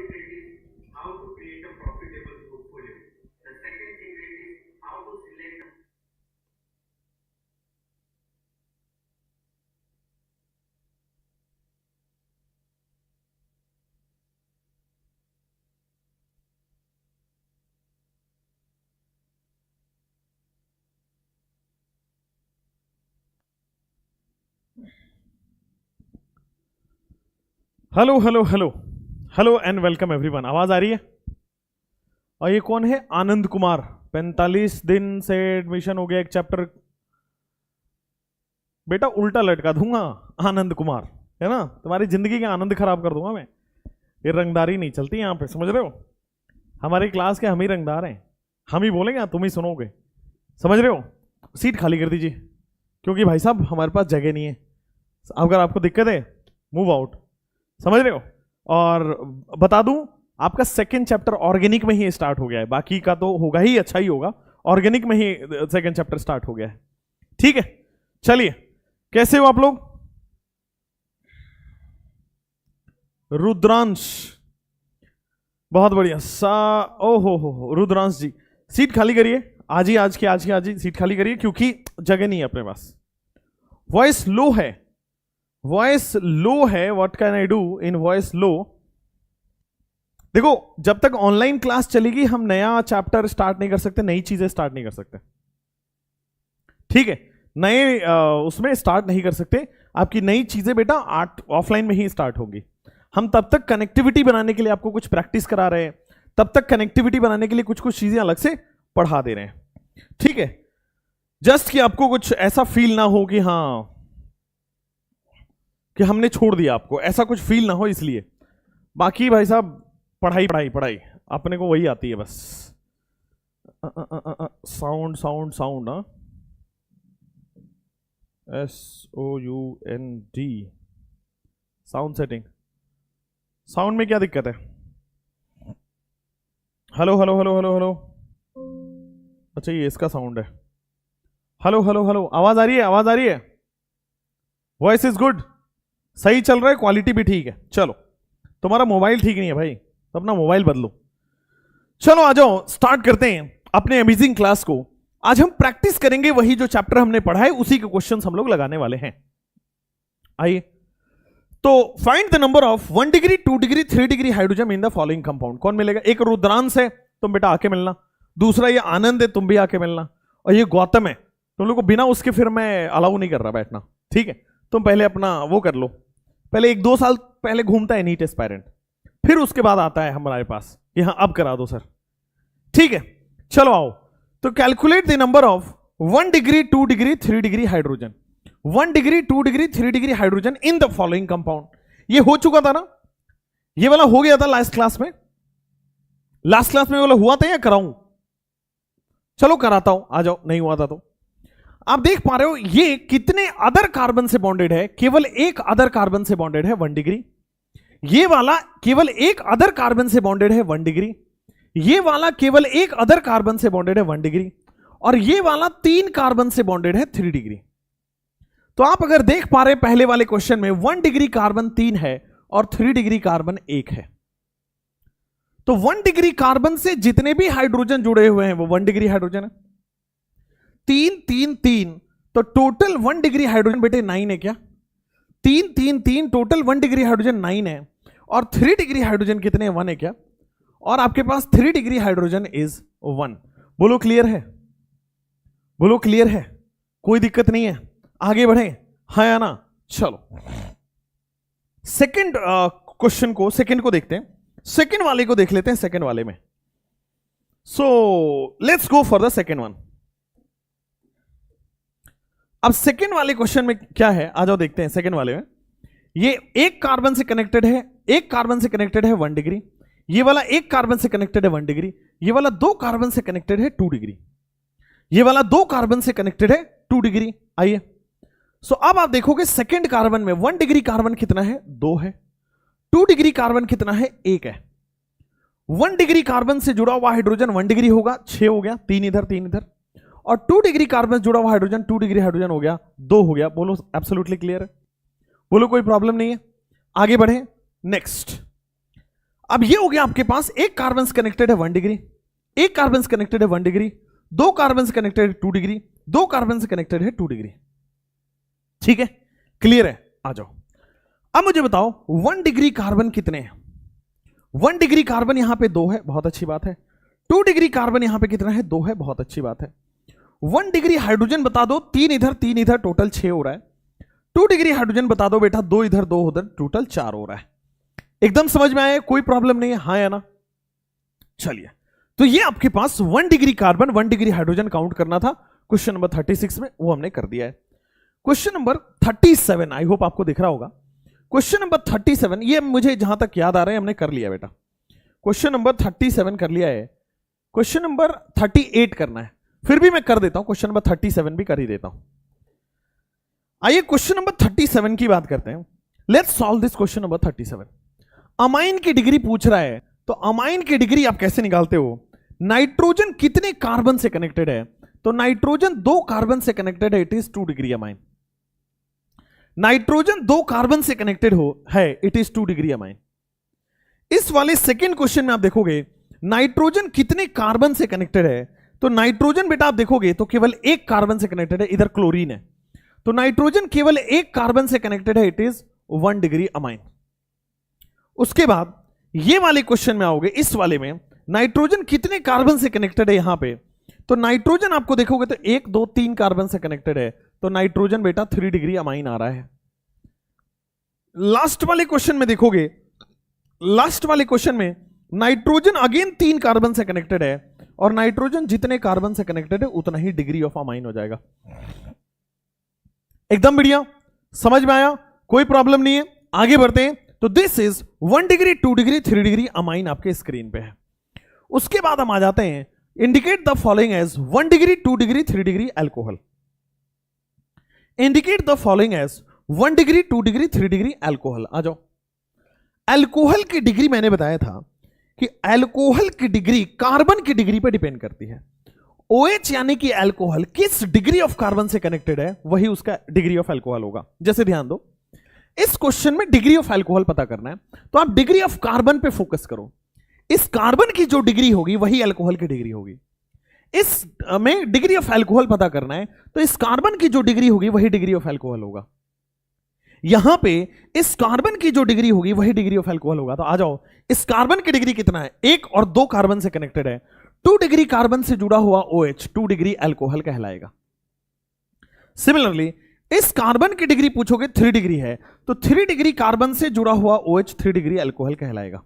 secret is how to create a profitable portfolio. The second secret is how to select a hello hello hello hello and welcome everyone. आवाज आ रही है? और ये कौन है? आनंद कुमार। 45 दिन से एडमिशन हो गया, एक चैप्टर। बेटा उल्टा लटका दूंगा। आनंद कुमार है ना, तुम्हारी जिंदगी का आनंद खराब कर दूंगा मैं। ये रंगदारी नहीं चलती यहाँ पे, समझ रहे हो? हमारी क्लास के हम ही रंगदार हैं, हम ही बोलेंगे तुम ही सुनोगे, समझ रहे हो? सीट खाली कर दीजिए, क्योंकि भाई साहब हमारे पास जगह नहीं है। अगर आपको दिक्कत है मूव आउट, समझ रहे हो? और बता दूं, आपका सेकंड चैप्टर ऑर्गेनिक में ही स्टार्ट हो गया है, बाकी का तो होगा ही, अच्छा ही होगा। ऑर्गेनिक में ही सेकंड चैप्टर स्टार्ट हो गया है, ठीक है? चलिए, कैसे हो आप लोग? रुद्रांश, बहुत बढ़िया। ओ हो रुद्रांश जी, सीट खाली करिए। आज ही सीट खाली करिए, क्योंकि जगह नहीं है अपने पास। वॉइस लो है, वॉइस लो है। What can I do in voice low? देखो, जब तक ऑनलाइन क्लास चलेगी हम नया चैप्टर स्टार्ट नहीं कर सकते, नई चीजें स्टार्ट नहीं कर सकते, ठीक है? नए उसमें स्टार्ट नहीं कर सकते। आपकी नई चीजें बेटा ऑफलाइन में ही स्टार्ट होंगी। हम तब तक कनेक्टिविटी बनाने के लिए आपको कुछ प्रैक्टिस करा रहे हैं, तब तक कनेक्टिविटी बनाने के लिए कुछ कुछ चीजें अलग से पढ़ा दे रहे हैं, ठीक है? जस्ट कि आपको कुछ ऐसा फील ना हो कि हाँ कि हमने छोड़ दिया आपको, ऐसा कुछ फील ना हो, इसलिए। बाकी भाई साहब पढ़ाई पढ़ाई पढ़ाई अपने को वही आती है बस। Sound sound sound, SOUND, sound setting. Sound में क्या दिक्कत है? Hello hello hello hello hello. अच्छा, ये इसका साउंड है। हेलो हेलो हेलो, आवाज आ रही है? आवाज आ रही है? वॉइस इज गुड, सही चल रहा है, क्वालिटी भी ठीक है। चलो, तुम्हारा मोबाइल ठीक नहीं है भाई, तो अपना मोबाइल बदलो। चलो आ जाओ, स्टार्ट करते हैं अपने अमेजिंग क्लास को। आज हम प्रैक्टिस करेंगे वही जो चैप्टर हमने पढ़ा है, उसी के क्वेश्चंस हम लोग लगाने वाले हैं। आइए, तो find the number of 1 degree 2 degree 3 degree hydrogen in the following compound. कौन मिलेगा? एक रुद्रांश है, तुम बेटा आके मिलना। दूसरा ये आनंद है, तुम भी आके मिलना। और ये गौतम है, तुम लोग को बिना उसके फिर मैं अलाउ नहीं कर रहा बैठना, ठीक है? तुम पहले अपना वो कर लो, पहले 1-2 साल पहले घूमता है नीट एस्पायरेंट, फिर उसके बाद आता है हमारे पास कि हाँ अब करा दो सर, ठीक है? चलो आओ, तो calculate the number of 1 degree 2 degree 3 degree hydrogen. 1 degree 2 degree 3 degree hydrogen in the following compound. ये हो चुका था ना, ये वाला हो गया था लास्ट क्लास में। लास्ट क्लास में वाला हुआ था या कराऊं? चलो कराता हूं, आ जाओ। नहीं हुआ था तो आप देख पा रहे हो ये कितने अदर कार्बन से बॉन्डेड है। केवल एक अदर कार्बन से बॉन्डेड है 1 डिग्री। ये वाला केवल एक अदर कार्बन से बॉन्डेड है 1 डिग्री। ये वाला केवल एक अदर कार्बन से बॉन्डेड है 1 डिग्री। और ये वाला 3 कार्बन से बॉन्डेड है 3 डिग्री। तो आप अगर देख पा रहे पहले वाले क्वेश्चन में 1 डिग्री कार्बन 3 है और 3 डिग्री कार्बन 1 है। तो 1 डिग्री कार्बन से जितने भी हाइड्रोजन जुड़े हुए हैं वो 1 डिग्री हाइड्रोजन है। 3 3 3, तो टोटल 1 डिग्री हाइड्रोजन बेटे 9 है क्या? 3 3 3, टोटल 1 डिग्री हाइड्रोजन 9 है। और 3 डिग्री हाइड्रोजन कितने? 1 है क्या? और आपके पास 3 डिग्री हाइड्रोजन इज 1। बोलो क्लियर है? बोलो क्लियर है? कोई दिक्कत नहीं है? आगे बढ़े, हाँ या ना? चलो सेकंड क्वेश्चन को, सेकंड को देखते हैं। सेकंड वाले को देख लेते हैं, सेकंड वाले में। So let's go for the second one. अब सेकंड वाले क्वेश्चन में क्या है, आ जाओ देखते हैं। सेकंड वाले में ये एक कार्बन से कनेक्टेड है, एक कार्बन से कनेक्टेड है 1 डिग्री। ये वाला एक कार्बन से कनेक्टेड है 1 डिग्री। ये वाला 2 कार्बन से कनेक्टेड है 2 डिग्री। ये वाला 2 कार्बन से कनेक्टेड है 2 डिग्री। आइए, सो अब आप देखोगे सेकंड कार्बन में 1 डिग्री कार्बन कितना है? 2 है। 2 डिग्री कार्बन कितना है? 1 है। 1 डिग्री कार्बन से जुड़ा हुआ हाइड्रोजन 1 डिग्री होगा, 6 हो गया, 3 इधर 3 इधर। और 2 डिग्री कार्बन जुड़ा हुआ हाइड्रोजन 2 डिग्री हाइड्रोजन हो गया, 2 हो गया। बोलो एब्सोल्युटली क्लियर है? बोलो कोई प्रॉब्लम नहीं है? आगे बढ़े नेक्स्ट। अब ये हो गया आपके पास, एक कार्बन कनेक्टेड है 1 डिग्री, एक कार्बन कनेक्टेड है 1 डिग्री, दो कार्बन कनेक्टेड है 2 डिग्री, दो कार्बन कनेक्टेड है 2 डिग्री। ठीक है, क्लियर है? आ जाओ। अब मुझे बताओ 1 डिग्री कार्बन कितने हैं? 1 डिग्री कार्बन यहां पे 2 है, बहुत अच्छी बात है। 2 डिग्री कार्बन यहां पे कितना है? 2 है, बहुत अच्छी बात है। 1 डिग्री हाइड्रोजन बता दो, 3 इधर, टोटल 6 हो रहा है। 2 डिग्री हाइड्रोजन बता दो बेटा, 2 इधर 2 उधर, टोटल 4 हो रहा है। एकदम समझ में आया? कोई प्रॉब्लम नहीं है? हाँ या ना? चलिए, तो ये आपके पास 1 degree carbon 1 degree hydrogen count करना था क्वेश्चन नंबर 36 में, वो हमने कर दिया है। क्वेश्चन नंबर 37, आई होप आपको दिख रहा होगा। क्वेश्चन नंबर 37, ये मुझे जहां तक याद आ रहा है हमने कर लिया बेटा। क्वेश्चन नंबर 37 कर लिया है, क्वेश्चन नंबर 38 करना है, फिर भी मैं कर देता हूं, क्वेश्चन नंबर 37 भी कर ही देता हूं। आइए क्वेश्चन नंबर 37 की बात करते हैं। Let's solve this question number 37। Amine की डिग्री पूछ रहा है, तो अमाइन की डिग्री आप कैसे निकालते हो? नाइट्रोजन कितने कार्बन से कनेक्टेड है? तो नाइट्रोजन 2 कार्बन से कनेक्टेड है, it is 2 degree amine. Nitrogen 2 carbon से कनेक्टेड है, इट इज 2 डिग्री अमाइन। इस वाले सेकेंड क्वेश्चन में आप देखोगे नाइट्रोजन कितने कार्बन से कनेक्टेड है, तो नाइट्रोजन बेटा आप देखोगे तो केवल 1 कार्बन से कनेक्टेड है, इधर क्लोरीन है, तो नाइट्रोजन केवल 1 कार्बन से कनेक्टेड है, इट इज 1 डिग्री अमाइन। उसके बाद ये वाले क्वेश्चन में आओगे, इस वाले में नाइट्रोजन कितने कार्बन से कनेक्टेड है यहां पे, तो नाइट्रोजन आपको देखोगे तो 1 2 3 कार्बन से कनेक्टेड है, तो नाइट्रोजन बेटा 3 डिग्री अमाइन आ रहा है। लास्ट वाले क्वेश्चन में देखोगे, लास्ट वाले क्वेश्चन में नाइट्रोजन अगेन 3 कार्बन से कनेक्टेड है, और नाइट्रोजन जितने कार्बन से कनेक्टेड है उतना ही डिग्री ऑफ अमाइन हो जाएगा। एकदम बढ़िया, समझ में आया? कोई प्रॉब्लम नहीं है, आगे बढ़ते हैं। तो this is 1 degree 2 degree 3 degree amine आपके स्क्रीन पे है। उसके बाद हम आ जाते हैं, indicate the following as 1 degree 2 degree 3 degree alcohol. Indicate the following as 1 degree 2 degree 3 degree alcohol. आ जाओ। एल्कोहल की डिग्री मैंने बताया था कि एल्कोहल की डिग्री कार्बन की डिग्री पर डिपेंड करती है। OH यानी कि एल्कोहल किस डिग्री ऑफ कार्बन से कनेक्टेड है, वही उसका डिग्री ऑफ एल्कोहल होगा। जैसे ध्यान दो, इस क्वेश्चन में डिग्री ऑफ एल्कोहल पता करना है, तो आप डिग्री ऑफ कार्बन पे फोकस करो। इस कार्बन की जो डिग्री होगी वही एल्कोहल की डिग्री होगी। इस में डिग्री ऑफ एल्कोहल पता करना है, तो इस कार्बन की जो डिग्री होगी वही डिग्री ऑफ एल्कोहल होगा। यहां पे इस कार्बन की जो डिग्री होगी वही डिग्री ऑफ एल्कोहल होगा। तो आ जाओ, इस कार्बन की डिग्री कितना है? 1 और 2 कार्बन से कनेक्टेड है, 2 डिग्री कार्बन से जुड़ा हुआ OH 2 डिग्री एल्कोहल कहलाएगा। सिमिलरली इस कार्बन की डिग्री पूछोगे 3 डिग्री है, तो 3 डिग्री कार्बन से जुड़ा हुआ OH 3 डिग्री एल्कोहल कहलाएगा।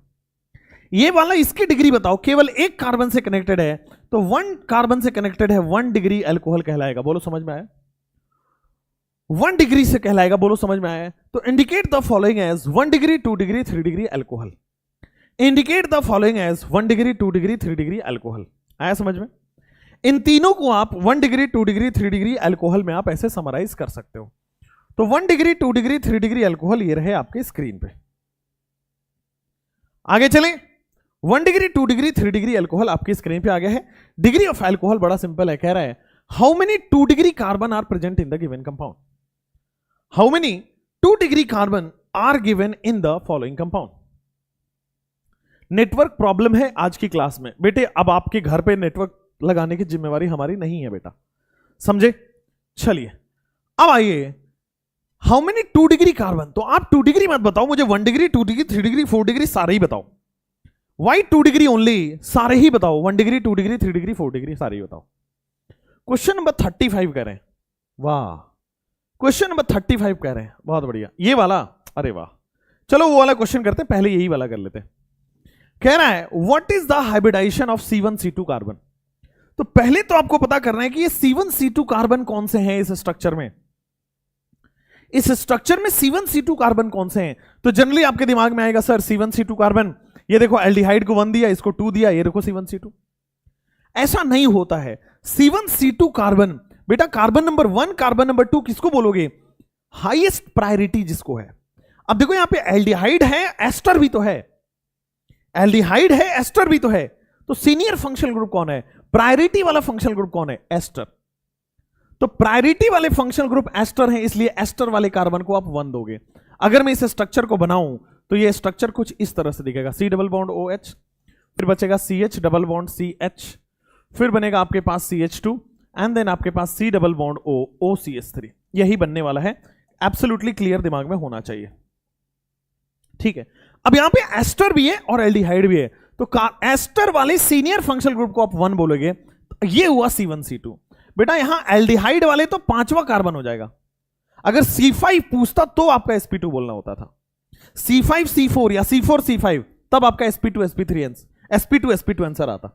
ये वाला इसकी डिग्री बताओ, केवल 1 कार्बन से कनेक्टेड है, तो 1 कार्बन से कनेक्टेड है, 1 डिग्री एल्कोहल कहलाएगा। बोलो समझ में आया? 1 डिग्री से कहलाएगा, बोलो समझ में आया? तो indicate the following as 1 degree 2 degree 3 degree alcohol. Indicate the following as 1 degree 2 degree 3 degree alcohol. आया समझ में? इन तीनों को आप 1 डिग्री 2 डिग्री 3 डिग्री एल्कोहल में आप ऐसे समराइज कर सकते हो। तो 1 डिग्री 2 डिग्री 3 डिग्री एल्कोहल ये रहे आपके स्क्रीन पे। आगे चलें, 1 डिग्री 2 डिग्री 3 डिग्री एल्कोहल आपकी स्क्रीन पे आ गया है। डिग्री ऑफ एल्कोहल बड़ा सिंपल है, कह रहा है how many 2 degree carbon are present in the given compound. How many 2 degree carbon are given in the following compound. Network problem है आज की क्लास में बेटे, अब आपके घर पे नेटवर्क लगाने की जिम्मेवारी हमारी नहीं है बेटा, समझे? चलिए अब आइए, हाउ मेनी 2 डिग्री कार्बन, तो आप 2 डिग्री मत बताओ मुझे, 1 डिग्री 2 डिग्री 3 डिग्री 4 डिग्री सारे ही बताओ। वाई 2 डिग्री ओनली, सारे ही बताओ, 1 डिग्री 2 डिग्री 3 डिग्री 4 डिग्री सारे ही बताओ। क्वेश्चन नंबर 35 कह रहे हैं, वाह। क्वेश्चन नंबर 35 कह रहे हैं, बहुत बढ़िया। ये वाला, अरे वाह, चलो वो वाला क्वेश्चन करते हैं, पहले यही वाला कर लेते हैं। कह रहा है what is the hybridization of C1C2 carbon. तो पहले तो आपको पता करना है कि ये C1C2 कार्बन कौन से हैं इस स्ट्रक्चर में। इस स्ट्रक्चर में C1C2 कार्बन कौन से हैं? तो जनरली आपके दिमाग में आएगा सर C1C2 कार्बन, ये देखो एल्डिहाइड को 1 दिया, इसको 2 दिया, ये देखो C1C2। ऐसा नहीं होता है। C1C2 कार्बन बेटा, कार्बन नंबर 1 कार्बन नंबर 2 किसको बोलोगे? हाईएस्ट प्रायोरिटी जिसको है। अब देखो यहां पे एल्डिहाइड है, एस्टर भी तो है, एल्डिहाइड है, एस्टर भी तो है, तो सीनियर फंक्शनल ग्रुप कौन है? प्रायोरिटी वाला फंक्शनल ग्रुप कौन है? एस्टर। तो प्रायोरिटी वाले फंक्शनल ग्रुप एस्टर है, इसलिए एस्टर वाले कार्बन को आप 1 दोगे। अगर मैं इस स्ट्रक्चर को बनाऊं तो ये स्ट्रक्चर कुछ इस तरह से दिखेगा, C डबल बॉन्ड OH, फिर बचेगा CH डबल बॉन्ड CH, फिर बनेगा आपके पास CH2 एंड देन आपके पास C double bond O OCH3। यही बनने वाला है, एब्सोल्युटली क्लियर दिमाग में होना चाहिए। ठीक है, अब यहां पे एस्टर भी है और एल्डिहाइड भी है, तो एस्टर वाले सीनियर फंक्शनल ग्रुप को आप 1 बोलोगे, तो ये हुआ C1C2। बेटा यहां एल्डिहाइड वाले तो 5वां कार्बन हो जाएगा, अगर C5 पूछता तो आपका sp2 बोलना होता था, C5 C4 या C4 C5, तब आपका sp2 sp2 आंसर आता।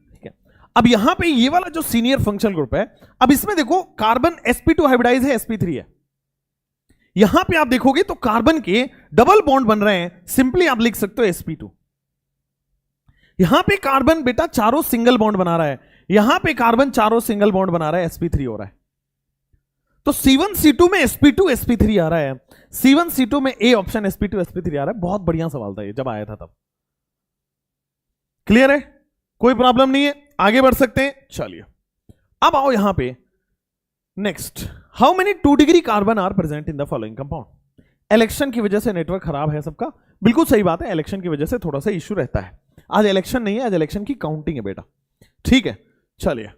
ठीक है, अब यहां पे ये वाला जो सीनियर फंक्शनल ग्रुप है, अब इसमें देखो कार्बन sp2 हाइब्रिडाइज है, sp3 है। यहां पे आप देखोगे तो कार्बन के डबल बॉन्ड बन रहे हैं, सिंपली आप लिख सकते हो sp2। यहां पे कार्बन बेटा चारों सिंगल बॉन्ड बना रहा है, यहां पे कार्बन चारों सिंगल बॉन्ड बना रहा है, sp3 हो रहा है। तो C1C2 में sp2 sp3 आ रहा है, C1C2 में A ऑप्शन sp2 sp3 आ रहा है। बहुत बढ़िया सवाल था ये जब आया था तब। क्लियर है, कोई प्रॉब्लम नहीं है, आगे बढ़ सकते हैं। चलिए अब आओ यहां पे next, how many 2 degree carbon are present in the following compound. Election की वजह से नेटवर्क खराब है सबका, बिल्कुल सही बात है, इलेक्शन की वजह से थोड़ा सा इश्यू रहता है। आज इलेक्शन नहीं है, आज इलेक्शन की काउंटिंग है बेटा। ठीक है, चलिए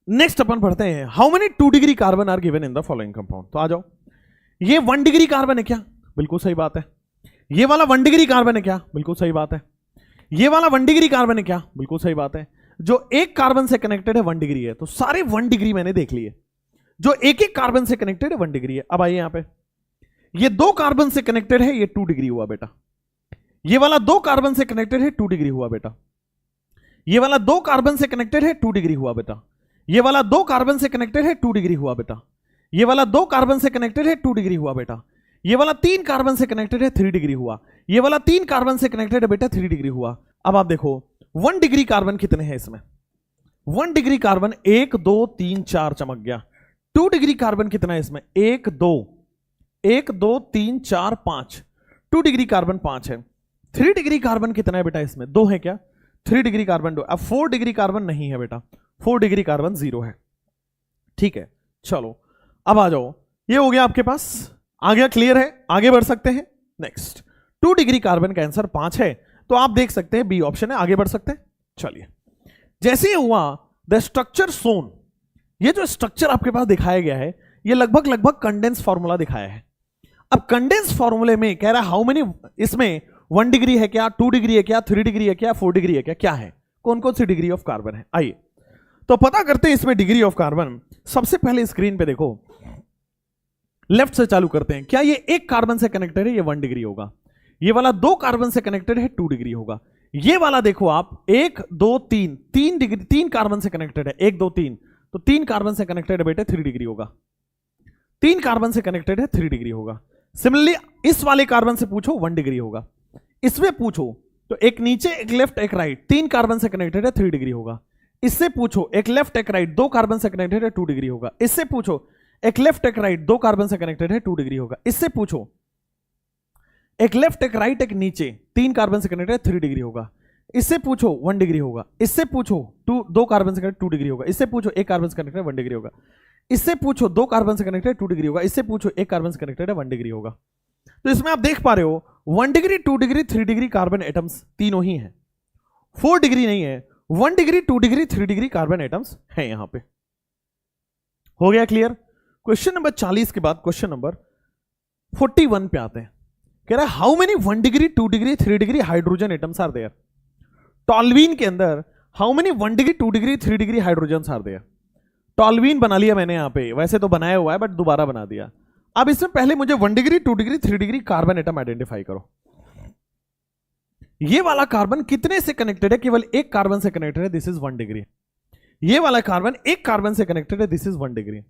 नेक्स्ट अपन पढ़ते हैं, how many 2 degree carbon are given in the following compound. तो आ जाओ, ये 1 डिग्री कार्बन है क्या, बिल्कुल सही बात है। ये वाला 1 डिग्री कार्बन है क्या, बिल्कुल सही बात है। ये वाला 1 डिग्री कार्बन है क्या, बिल्कुल सही बात है। जो एक कार्बन से कनेक्टेड है 1 डिग्री है, तो सारे 1 डिग्री मैंने देख लिए। जो एक एक कार्बन से कनेक्टेड है 1 डिग्री है। अब आइए यहां पे, ये 2 कार्बन से कनेक्टेड है, ये 2 डिग्री हुआ बेटा। ये वाला 2 कार्बन से कनेक्टेड है, 2 डिग्री हुआ बेटा। ये वाला 2 कार्बन से कनेक्टेड है, 2 डिग्री हुआ बेटा। ये वाला 2 कार्बन से कनेक्टेड है, 2 डिग्री हुआ बेटा। ये वाला 2 कार्बन से कनेक्टेड है, 2 डिग्री हुआ बेटा। ये वाला 3 कार्बन से कनेक्टेड है, 3 डिग्री हुआ। ये वाला 3 कार्बन से कनेक्टेड है बेटा, 3 डिग्री हुआ। अब आप देखो 1 डिग्री कार्बन कितने हैं इसमें, 1 डिग्री कार्बन 1 2 3 4 चमक गया। 2 डिग्री कार्बन कितना है इसमें, 1 2 3 4 5, 2 डिग्री कार्बन 5 है। 3 डिग्री कार्बन कितना है बेटा इसमें, 2 है क्या, 3 डिग्री कार्बन 2। अब 4 डिग्री कार्बन नहीं है बेटा, 4 डिग्री कार्बन 0 है। ठीक है, चलो अब आ जाओ, ये हो गया आपके पास, आ गया, क्लियर है, आगे बढ़ सकते हैं। नेक्स्ट, 2 डिग्री कार्बन का आंसर 5 है, तो आप देख सकते हैं बी ऑप्शन है, आगे बढ़ सकते हैं। चलिए, जैसे ही हुआ द स्ट्रक्चर सोन, ये जो स्ट्रक्चर आपके पास दिखाया गया है, ये लगभग कंडेंस फॉर्मूला दिखाया है। अब कंडेंस फॉर्मूले में कह रहा है हाउ मेनी, इसमें 1 डिग्री है क्या, 2 डिग्री है क्या, 3 डिग्री है क्या, 4 डिग्री है क्या, क्या है, कौन कौन सी डिग्री ऑफ कार्बन है। आइए तो पता करते हैं इसमें डिग्री ऑफ कार्बन। सबसे पहले स्क्रीन पे देखो, लेफ्ट से चालू करते हैं। क्या ये एक कार्बन से कनेक्टेड है, ये 1 डिग्री होगा। ये वाला 2 कार्बन से कनेक्टेड है, 2 डिग्री होगा। ये वाला देखो आप 1 2 3, 3 डिग्री, 3 कार्बन से कनेक्टेड है, 1 2 3, तो 3 कार्बन से कनेक्टेड है बेटे, 3 डिग्री होगा। 3 कार्बन से कनेक्टेड है, 3 डिग्री होगा। सिमिलरली इस वाले कार्बन से पूछो 1 डिग्री होगा। इसमें पूछो तो एक नीचे एक लेफ्ट एक राइट, 3 कार्बन से कनेक्टेड है, 3 डिग्री होगा। इससे पूछो एक लेफ्ट एक राइट, 2 कार्बन से कनेक्टेड है, 2 डिग्री होगा। इससे पूछो एक लेफ्ट एक राइट, 2 कार्बन से कनेक्टेड है, 2 डिग्री होगा। इससे पूछो एक लेफ्ट एक राइट एक नीचे, 3 कार्बन से कनेक्टेड है, 3 डिग्री होगा। इससे पूछो 1 डिग्री होगा। इससे पूछो 2 कार्बन से कनेक्टेड 2 डिग्री होगा। इससे पूछो 1 कार्बन से कनेक्टेड 1 डिग्री होगा। इससे पूछो 2 कार्बन से कनेक्टेड 2 डिग्री होगा। इससे पूछो 1 कार्बन से कनेक्टेड है, 1 डिग्री होगा। तो इसमें आप देख पा रहे हो 1 degree 2 degree 3 degree carbon atoms तीनों ही हैं, 4 डिग्री नहीं है। 1 degree 2 degree 3 degree carbon atoms हैं यहां पे। हो गया क्लियर। क्वेश्चन नंबर 40 के बाद क्वेश्चन नंबर 41 पे आते हैं। कह रहा है how many 1 degree 2 degree 3 degree hydrogen atoms are there. Toluene के अंदर how many 1 degree 2 degree 3 degree hydrogen are there. Toluene बना लिया मैंने यहां पे, वैसे तो बनाया हुआ है बट दोबारा बना दिया। अब इसमें पहले मुझे 1 degree 2 degree 3 degree carbon atom identify करो। ये वाला कार्बन कितने से कनेक्टेड है, केवल 1 कार्बन से कनेक्टेड है, दिस इज 1 डिग्री। ये वाला कार्बन 1 कार्बन से कनेक्टेड है, दिस इज 1 डिग्री।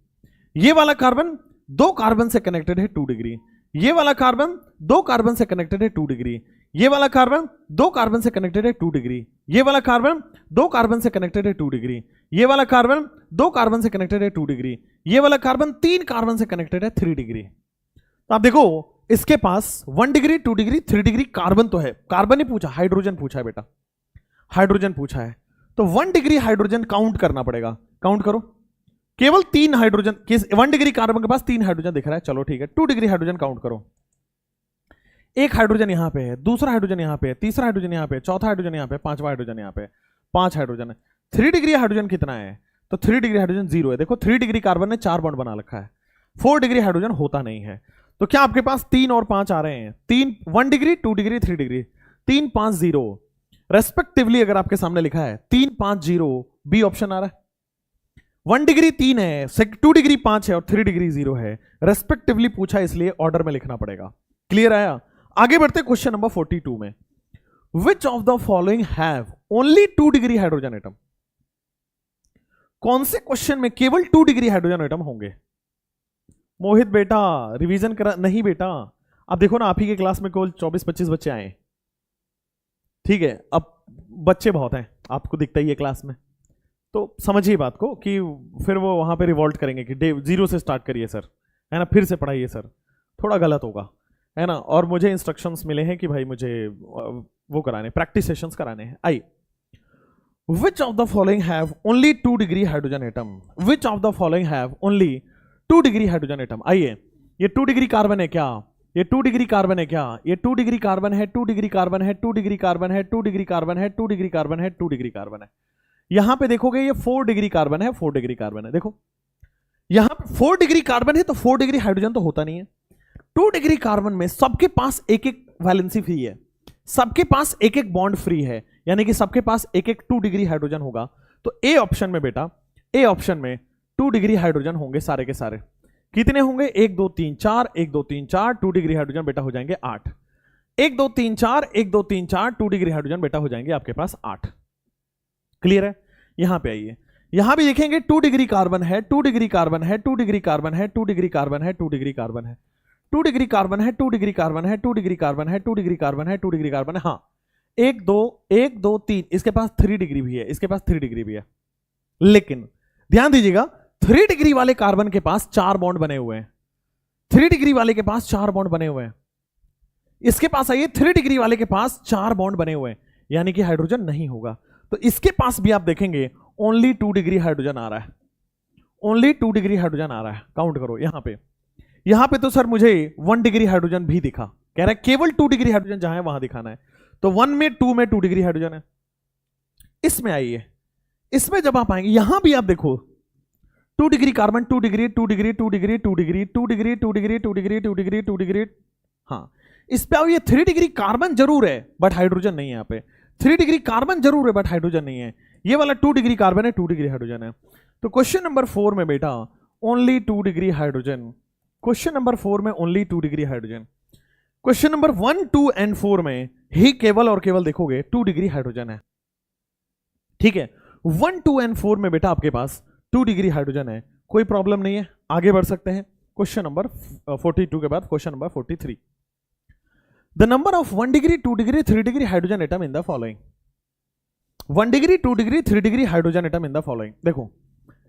ये वाला कार्बन 2 कार्बन से कनेक्टेड है, 2 डिग्री। ये वाला कार्बन 2 कार्बन से कनेक्टेड है, 2 डिग्री। ये वाला कार्बन 2 कार्बन से कनेक्टेड है, 2 डिग्री। ये वाला कार्बन 2 कार्बन से कनेक्टेड है, 2 डिग्री। ये वाला कार्बन 2 कार्बन से कनेक्टेड है, 2 डिग्री। ये वाला कार्बन 3 कार्बन से कनेक्टेड है, 3 डिग्री। तो आप देखो इसके पास 1 डिग्री 2 डिग्री 3 डिग्री कार्बन तो है, कार्बन ही पूछा, हाइड्रोजन पूछा है बेटा, हाइड्रोजन पूछा है। तो 1 डिग्री हाइड्रोजन काउंट करना पड़ेगा। काउंट करो केवल 3 हाइड्रोजन, किस 1 डिग्री कार्बन के पास 3 हाइड्रोजन दिख रहा है, चलो ठीक है। 2 डिग्री हाइड्रोजन काउंट करो, एक हाइड्रोजन यहां पे है, दूसरा हाइड्रोजन यहां पे है, तीसरा हाइड्रोजन यहां पे, चौथा हाइड्रोजन यहां पे, पांचवा हाइड्रोजन यहां पे, 5 हाइड्रोजन है। 3 डिग्री हाइड्रोजन कितना है, तो 3 डिग्री हाइड्रोजन 0 है। देखो 3 डिग्री कार्बन ने 4 बॉन्ड बना रखा है, 4 डिग्री हाइड्रोजन होता नहीं है। तो क्या आपके पास 3 और 5 आ रहे हैं, 3 1 डिग्री 2 डिग्री 3 डिग्री, 3 5 0 रेस्पेक्टिवली अगर आपके सामने लिखा है 3 5 0, बी ऑप्शन आ रहा है। 1 डिग्री 3 है, 2 डिग्री 5 है और 3 डिग्री 0 है, रेस्पेक्टिवली पूछा इसलिए ऑर्डर में लिखना पड़ेगा। क्लियर आया? आगे बढ़ते क्वेश्चन नंबर 42 में। विच of the following have only 2 degree hydrogen atom? कौन से क्वेश्चन में केवल 2 डिग्री हाइड्रोजन एटम होंगे? मोहित बेटा रिवीजन करा नहीं बेटा, अब देखो ना आप ही के क्लास में केवल 24-25 बच्चे आए, ठीक है, अब बच्चे बहुत हैं, आपको दिखता ही है क्लास में, तो समझिए बात को कि फिर वो वहां पे रिवॉल्ट करेंगे कि डे 0 से स्टार्ट करिए सर, है ना, फिर से पढ़ाइए सर, थोड़ा गलत होगा, है ना। और मुझे इंस्ट्रक्शंस मिले हैं कि भाई मुझे वो कराने, प्रैक्टिस सेशंस कराने हैं। आइए, विच of the following have only 2 degree hydrogen atom? Which of the following have only 2 degree hydrogen atom? आइए, ये 2 डिग्री कार्बन है क्या, ये 2 डिग्री कार्बन है क्या, ये 2 डिग्री कार्बन है, 2 डिग्री कार्बन है, 2 डिग्री कार्बन है, 2 डिग्री कार्बन है, 2 डिग्री कार्बन है, 2 डिग्री कार्बन है। यहां पे देखोगे ये 4 डिग्री कार्बन है, 4 डिग्री कार्बन है। देखो यहां पे 4 डिग्री कार्बन है तो 4 डिग्री हाइड्रोजन तो होता नहीं है। 2 डिग्री कार्बन में सबके पास एक एक वैलेंसी फ्री है, सबके पास एक एक बॉन्ड फ्री है, यानी कि सबके पास एक एक 2 डिग्री हाइड्रोजन होगा। तो ए ऑप्शन में बेटा, ए ऑप्शन में 2 डिग्री हाइड्रोजन होंगे सारे के सारे। कितने होंगे? 1 2 3 4, 1 2 3 4, 2 डिग्री हाइड्रोजन बेटा हो जाएंगे 8। 1 2 3 4, 1 2 3 4, 2 डिग्री हाइड्रोजन बेटा हो जाएंगे आपके पास 8। क्लियर है? यहां पे आइए, यहां भी देखेंगे 2 डिग्री कार्बन है, 2 डिग्री कार्बन है, 2 डिग्री कार्बन है, 2 डिग्री कार्बन है, 2 डिग्री कार्बन है, 2 डिग्री कार्बन है, 2 डिग्री कार्बन है, 2 डिग्री कार्बन है, 2 डिग्री कार्बन है, 2 डिग्री कार्बन है। हाँ 1 2 3, इसके पास 3 डिग्री भी है, इसके पास 3 डिग्री भी है। लेकिन ध्यान दीजिएगा 3 डिग्री वाले कार्बन के पास 4 बॉन्ड बने हुए हैं, 3 डिग्री वाले के पास 4 बॉन्ड बने हुए हैं। इसके पास आइए 3 डिग्री वाले के पास 4 बॉन्ड बने हुए हैं, यानी कि हाइड्रोजन नहीं होगा। तो इसके पास भी आप देखेंगे ओनली 2 डिग्री हाइड्रोजन आ रहा है, ओनली 2 डिग्री हाइड्रोजन आ रहा है। काउंट करो यहां पे तो सर मुझे 1 डिग्री हाइड्रोजन भी दिखा, कह रहा है केवल 2 डिग्री हाइड्रोजन जहां है वहां दिखाना है। तो 1 में 2 में 2 डिग्री हाइड्रोजन है। इसमें आइए, इसमें जब आप आएंगे यहां भी आप देखो 2 degree carbon, 2 degree 2 degree 2 degree 2 degree 2 degree 2 degree 2 degree 2 degree 2 degree. हाँ इस पे आओ, ये 3 डिग्री कार्बन जरूर है बट हाइड्रोजन नहीं है। यहाँ पे 3 डिग्री कार्बन जरूर है बट हाइड्रोजन नहीं है। ये वाला 2 डिग्री कार्बन है, 2 डिग्री हाइड्रोजन है। तो क्वेश्चन नंबर 4 में बेटा only 2 degree hydrogen, question number 4 में only 2 degree hydrogen. Question number 1 2 and 4 में ही केवल और केवल देखोगे 2 डिग्री हाइड्रोजन है। ठीक है, 1 2 एंड 4 में बेटा आपके पास 2 डिग्री हाइड्रोजन है, कोई प्रॉब्लम नहीं है, आगे बढ़ सकते हैं। क्वेश्चन नंबर 42 के बाद question number 43, the number of 1 degree 2 degree 3 degree hydrogen atom in the following. 1 degree 2 degree 3 degree hydrogen atom in the following. देखो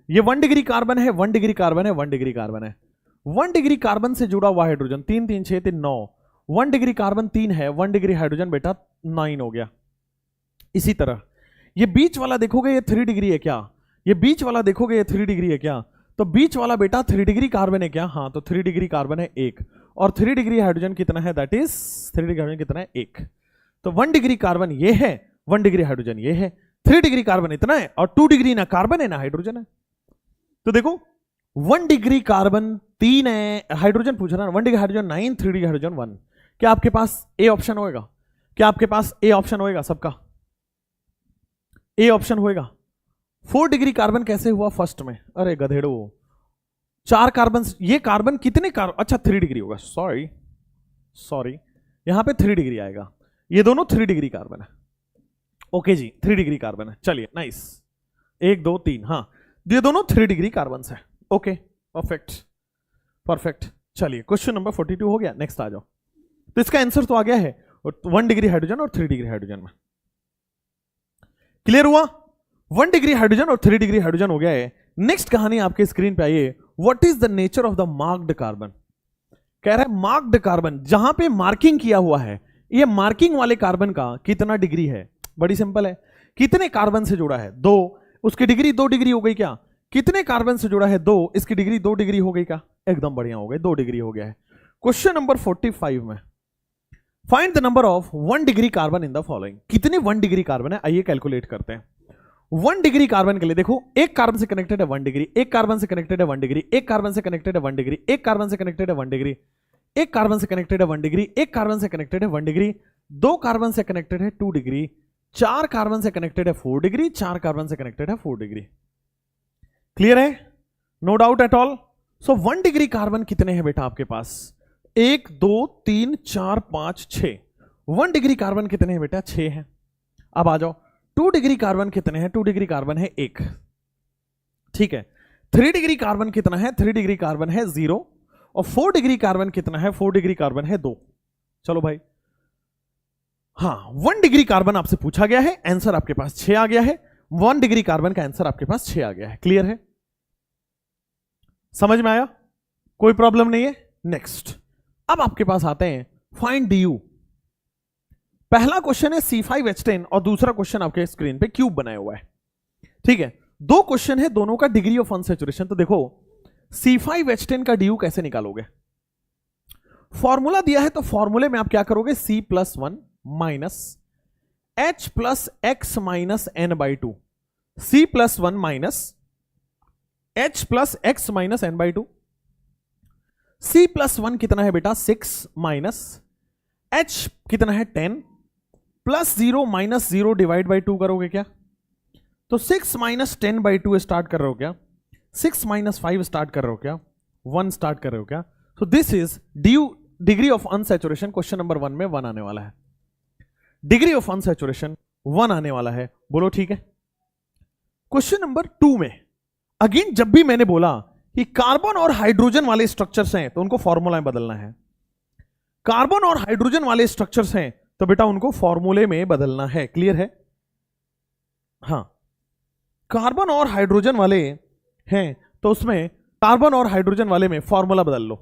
ये 1 डिग्री कार्बन है, 1 डिग्री कार्बन है, 1 डिग्री कार्बन है। 1 डिग्री कार्बन से जुड़ा हुआ हाइड्रोजन 3 3 6 3 9, 1 डिग्री कार्बन 3 है, 1 degree hydrogen बेटा 9 हो गया। इसी तरह ये बीच वाला देखोगे ये 3 डिग्री है क्या, ये बीच वाला देखोगे ये 3 डिग्री है क्या, तो बीच वाला बेटा 3 डिग्री कार्बन है क्या, हाँ तो 3 डिग्री कार्बन है 1, और 3 डिग्री हाइड्रोजन कितना है, दैट इज 3 डिग्री हाइड्रोजन कितना है 1। तो 1 डिग्री कार्बन ये है, 1 डिग्री हाइड्रोजन ये है, 3 डिग्री कार्बन इतना है, और 2 डिग्री ना कार्बन है ना हाइड्रोजन है। तो देखो 1 डिग्री कार्बन 3 है, हाइड्रोजन पूछ रहा है, 1 डिग्री हाइड्रोजन 9, 3 डिग्री हाइड्रोजन 1। क्या आपके पास ए ऑप्शन होएगा, क्या आपके पास ए ऑप्शन होएगा, सबका ए ऑप्शन होएगा। 4 डिग्री कार्बन कैसे हुआ फर्स्ट में, अरे गधेड़ो 4 कार्बन, ये कार्बन कितने कार्बन, अच्छा 3 डिग्री होगा, सॉरी यहां पे 3 डिग्री आएगा, ये दोनों 3 डिग्री कार्बन है। ओके जी 3 डिग्री कार्बन है, चलिए नाइस, 1 2 3, हाँ ये दोनों 3 डिग्री कार्बन है। Okay perfect. चलिए क्वेश्चन नंबर 42 हो गया, नेक्स्ट आ जाओ। तो इसका आंसर तो आ गया है 1 डिग्री हाइड्रोजन और 3 डिग्री हाइड्रोजन में। क्लियर हुआ, 1 डिग्री हाइड्रोजन और 3 डिग्री हाइड्रोजन हो गया है। नेक्स्ट कहानी आपके स्क्रीन पे आइए, what is the nature of the marked carbon. कह रहा है मार्क्ड कार्बन, जहां पे मार्किंग किया हुआ है, ये मार्किंग वाले कार्बन का कितना डिग्री है। बड़ी सिंपल है, कितने कार्बन से जुड़ा है, 2, उसकी डिग्री 2 डिग्री हो गई क्या, कितने कार्बन से जुड़ा है? 2। इसकी डिग्री 2 डिग्री हो गई क्या? एकदम बढ़िया हो गई, 2 डिग्री हो गया है। क्वेश्चन नंबर 45 में find the number of 1 degree carbon in the following. कितने 1 डिग्री कार्बन है, आइए कैलकुलेट करते हैं। 1 डिग्री कार्बन के लिए देखो, एक कार्बन से कनेक्टेड है 1 डिग्री, एक कार्बन से कनेक्टेड है 1 डिग्री, एक कार्बन से कनेक्टेड है 1 डिग्री, एक कार्बन से कनेक्टेड है 1 डिग्री, एक कार्बन से कनेक्टेड है 1 डिग्री, एक कार्बन से कनेक्टेड है 1 डिग्री, 2 कार्बन से कनेक्टेड है 2 डिग्री, 4 कार्बन से कनेक्टेड है 4 डिग्री, 4 कार्बन से कनेक्टेड है 4 डिग्री। क्लियर है? No doubt at all. So 1 degree carbon कितने हैं बेटा आपके पास? 1 2 3 4 5 6। 1 डिग्री कार्बन कितने हैं बेटा? 6 हैं। अब आ जाओ, 2 डिग्री कार्बन कितने हैं? 2 डिग्री कार्बन है 1। ठीक है। 3 डिग्री कार्बन कितना है? 3 डिग्री कार्बन है 0। और 4 डिग्री कार्बन कितना है? 4 डिग्री कार्बन है 2। चलो भाई, हाँ 1 डिग्री कार्बन आपसे पूछा गया है, आंसर आपके पास 6 आ गया है। 1 डिग्री कार्बन का आंसर आपके पास 6 आ गया है। क्लियर है? समझ में आया? कोई प्रॉब्लम नहीं है। नेक्स्ट, अब आपके पास आते हैं फाइंड डी यू। पहला क्वेश्चन है C5H10 और दूसरा क्वेश्चन आपके स्क्रीन पे क्यूब बनाया हुआ है। ठीक है, 2 क्वेश्चन है, दोनों का डिग्री ऑफ अनसैचुरेशन। तो देखो C5H10 का डी कैसे निकालोगे? फॉर्मूला दिया है तो फॉर्मूले में आप क्या करोगे? C+1 minus H plus x minus n by 2। C+1 minus H plus x minus n by 2। C+1 कितना है बेटा? 6 माइनस H कितना है? 10 प्लस 0 माइनस 0 डिवाइड बाई 2 करोगे क्या? तो 6 माइनस 10 बाई 2 स्टार्ट कर रहे हो क्या? 6 माइनस 5 स्टार्ट कर रहे हो क्या? 1 स्टार्ट कर रहे हो क्या? So this is due degree of unsaturation. Question number 1 में 1 आने वाला है। डिग्री ऑफ अनसैचुरेशन 1 आने वाला है। बोलो ठीक है। क्वेश्चन नंबर 2 में अगेन जब भी मैंने बोला कि कार्बन और हाइड्रोजन वाले स्ट्रक्चर्स हैं तो उनको फॉर्मूला में बदलना है। कार्बन और हाइड्रोजन वाले स्ट्रक्चर्स हैं तो बेटा उनको फॉर्मूले में बदलना है। क्लियर है? हां, कार्बन और हाइड्रोजन वाले हैं तो उसमें कार्बन और हाइड्रोजन वाले में फॉर्मूला बदल लो।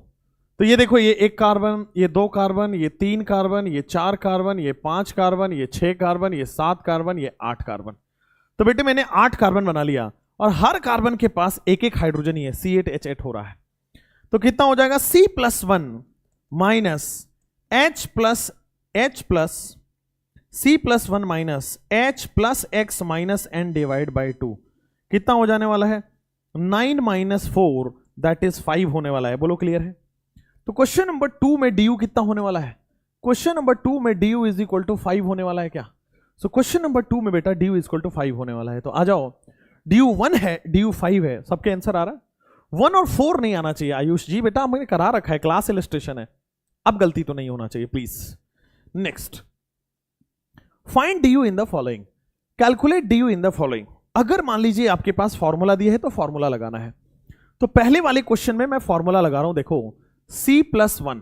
तो ये देखो, ये 1 कार्बन, ये 2 कार्बन, ये 3 कार्बन, ये 4 कार्बन, ये 5 कार्बन, ये 6 कार्बन, ये 7 कार्बन, ये 8 कार्बन। तो बेटे मैंने 8 कार्बन बना लिया और हर कार्बन के पास एक एक हाइड्रोजन ही है, C8H8 हो रहा है। तो कितना हो जाएगा? C+1 minus H plus C+1 minus H plus x minus n divide by 2। कितना हो जाने वाला है? 9 माइनस 4 दैट इज 5 होने वाला है। बोलो क्लियर है? तो क्वेश्चन नंबर 2 में डी यू कितना होने वाला है? क्वेश्चन नंबर 2 में D U is equal to 5 होने वाला है क्या? सो क्वेश्चन नंबर 2 में बेटा D U is equal to 5 होने वाला है। तो आ जाओ, डी यू 1 है, डी यू 5 है। सबके आंसर आ रहा है? 1 और 4 नहीं आना चाहिए आयुष जी। बेटा हमने करा रखा है, क्लास इलस्ट्रेशन है, अब गलती तो नहीं होना चाहिए please. Next, find D you in the following. Calculate D you in the following. अगर मान लीजिए आपके पास फॉर्मूला दिया है तो फॉर्मूला लगाना है। तो पहले वाले क्वेश्चन में मैं फॉर्मूला लगा रहा हूं। देखो C+1,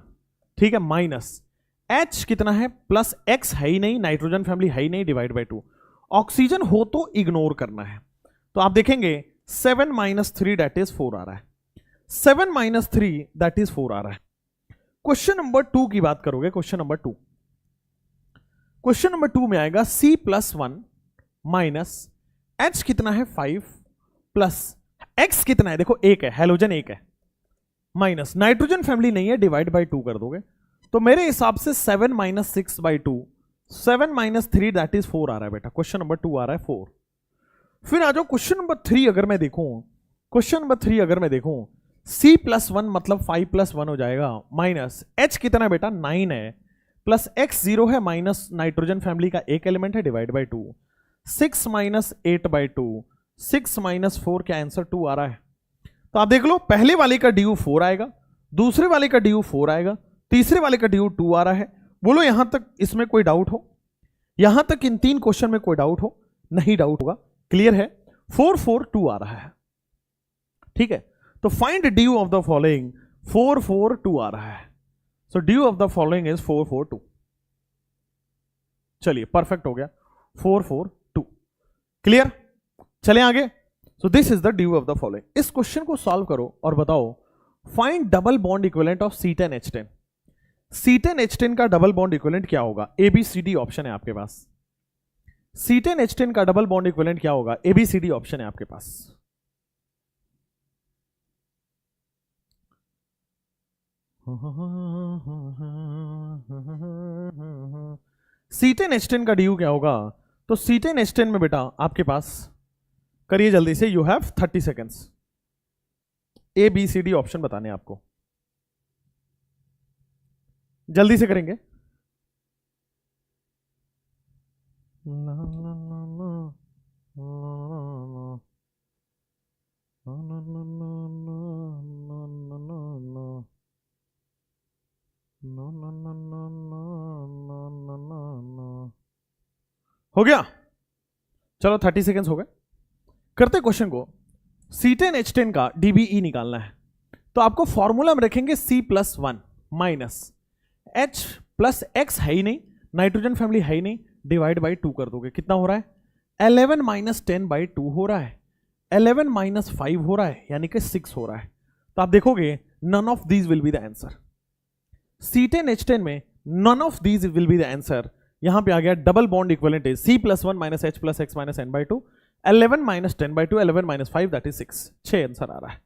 ठीक है, माइनस H कितना है? प्लस एक्स है ही नहीं, नाइट्रोजन फैमिली है ही नहीं, डिवाइड बाई 2। ऑक्सीजन हो तो इग्नोर करना है। तो आप देखेंगे 7 माइनस 3 दैट इज 4 आ रहा है। 7 माइनस 3 दैट इज 4 आ रहा है। क्वेश्चन नंबर 2 की बात करोगे, क्वेश्चन नंबर 2, क्वेश्चन नंबर 2 में आएगा C+1 माइनस H कितना है? 5 प्लस X कितना है? देखो 1 है, हेलोजन 1 है, माइनस नाइट्रोजन फैमिली नहीं है, डिवाइड बाई 2 कर दोगे। तो मेरे हिसाब से 7 minus 6 by 2, 7 minus 3 that is 4 आ रहा है बेटा। क्वेश्चन नंबर 2 आ रहा है 4। फिर आ जाओ क्वेश्चन नंबर 3 अगर मैं देखूं, क्वेश्चन नंबर 3 अगर मैं देखूं, C+1 मतलब 5+1 हो जाएगा, माइनस H कितना है बेटा? 9 है, प्लस X 0 है, माइनस नाइट्रोजन फैमिली का एक एलिमेंट है, divide by 2। 6 minus 8 by 2, 6 minus 4 क्या आंसर? 2 आ रहा है। तो आप देख लो, पहले वाले का डी यू 4 आएगा, दूसरे वाले का डी यू 4 आएगा, तीसरे वाले का डी यू 2 आ रहा है। बोलो यहां तक इसमें कोई डाउट हो? यहां तक इन 3 क्वेश्चन में कोई डाउट हो? नहीं डाउट होगा। क्लियर है? 4 4 2 आ रहा है। ठीक है, तो find D U of the following. 4 4 2 आ रहा है। So D U of the following is 4 4 2। चलिए परफेक्ट हो गया, 4 4 2। क्लियर? चलें आगे। So this is the D U of the following. इस क्वेश्चन को सॉल्व करो और बताओ find double bond equivalent of C10H10। C10H10 का डबल बॉन्ड इक्विवेलेंट क्या होगा? ABCD ऑप्शन है आपके पास। C10H10 का डबल बॉन्ड इक्विवेलेंट क्या होगा? ABCD ऑप्शन है आपके पास। C10 H10 का ड्यू क्या होगा? तो C10 H10 में बेटा आपके पास, करिए जल्दी से, you have 30 seconds, ABCD option बताने आपको, जल्दी से करेंगे। हो गया? चलो 30 सेकेंड्स हो गए। करते क्वेश्चन को। C10 H10 का DBE निकालना है, तो आपको फॉर्मूला में रखेंगे C+1 minus H plus X है ही नहीं, नाइट्रोजन फैमिली है ही नहीं, डिवाइड बाई 2 कर दोगे। कितना हो रहा है? 11 माइनस 10 बाई 2 हो रहा है, 11 माइनस 5 हो रहा है, यानी कि 6 हो रहा है। तो आप देखोगे none of these will be the answer. C10 H10 में none of these will be the answer. यहां पे आ गया double bond equivalent is C+1 minus H plus X minus N by 2, 11 minus 10 by 2, 11 minus 5 that is 6। 6 answer आ रहा है।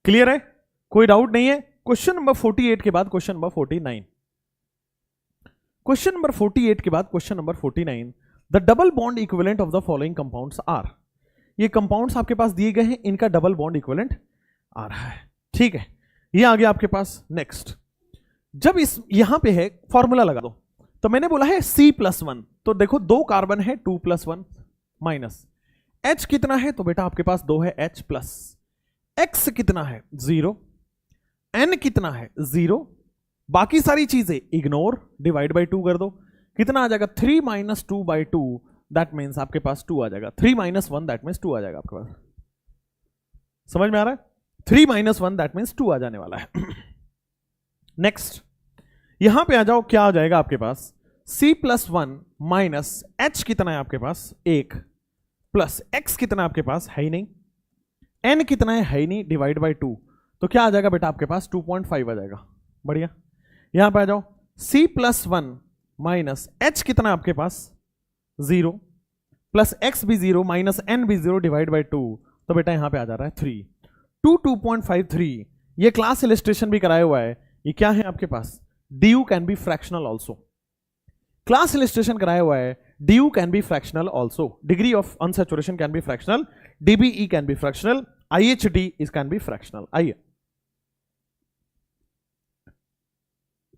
Clear है? कोई डाउट नहीं है? क्वेश्चन नंबर 48 के बाद क्वेश्चन नंबर 49। क्वेश्चन नंबर 48 के बाद question number 49, the double bond equivalent of the following compounds are. ये कंपाउंड्स आपके पास दिए गए हैं, इनका डबल बॉन्ड इक्विवेलेंट आ रहा है। ठीक है, ये आ गया आपके पास। नेक्स्ट, जब इस यहां पे है फॉर्मूला लगा दो, तो मैंने बोला है C+1, तो देखो 2 कार्बन है, 2+1 माइनस H कितना है? तो बेटा आपके पास 2 है, H प्लस X कितना है? 0, N कितना है? 0, बाकी सारी चीजें इग्नोर, डिवाइड बाई 2 कर दो। कितना आ जाएगा? 3 माइनस 2 बाई 2, दैट मीन्स आपके पास 2 आ जाएगा। 3 माइनस 1 दैट मीन्स 2 आ जाएगा आपके पास। समझ में आ रहा है? 3 माइनस 1 दैट मीन्स 2 आ जाने वाला है। नेक्स्ट, यहां पे आ जाओ, क्या आ जाएगा आपके पास? C+1 माइनस H कितना है आपके पास? 1 प्लस X कितना आपके पास? है ही नहीं, N कितना है ही नहीं, डिवाइड बाई 2, तो क्या आ जाएगा बेटा आपके पास? 2.5 आ जाएगा। बढ़िया, यहां पे आ जाओ, C+1 माइनस H कितना आपके पास? 0 प्लस X भी 0 माइनस N भी 0 डिवाइड बाई 2, तो बेटा यहां पे आ जा रहा है 3। 2.53, ये क्लास इलिस्ट्रेशन भी कराया हुआ है। ये क्या है आपके पास? du can be fractional also. Class illustration कराया हुआ है, du can be fractional also, degree of unsaturation can be fractional, DBE can be fractional, IHD is can be fractional. आइए,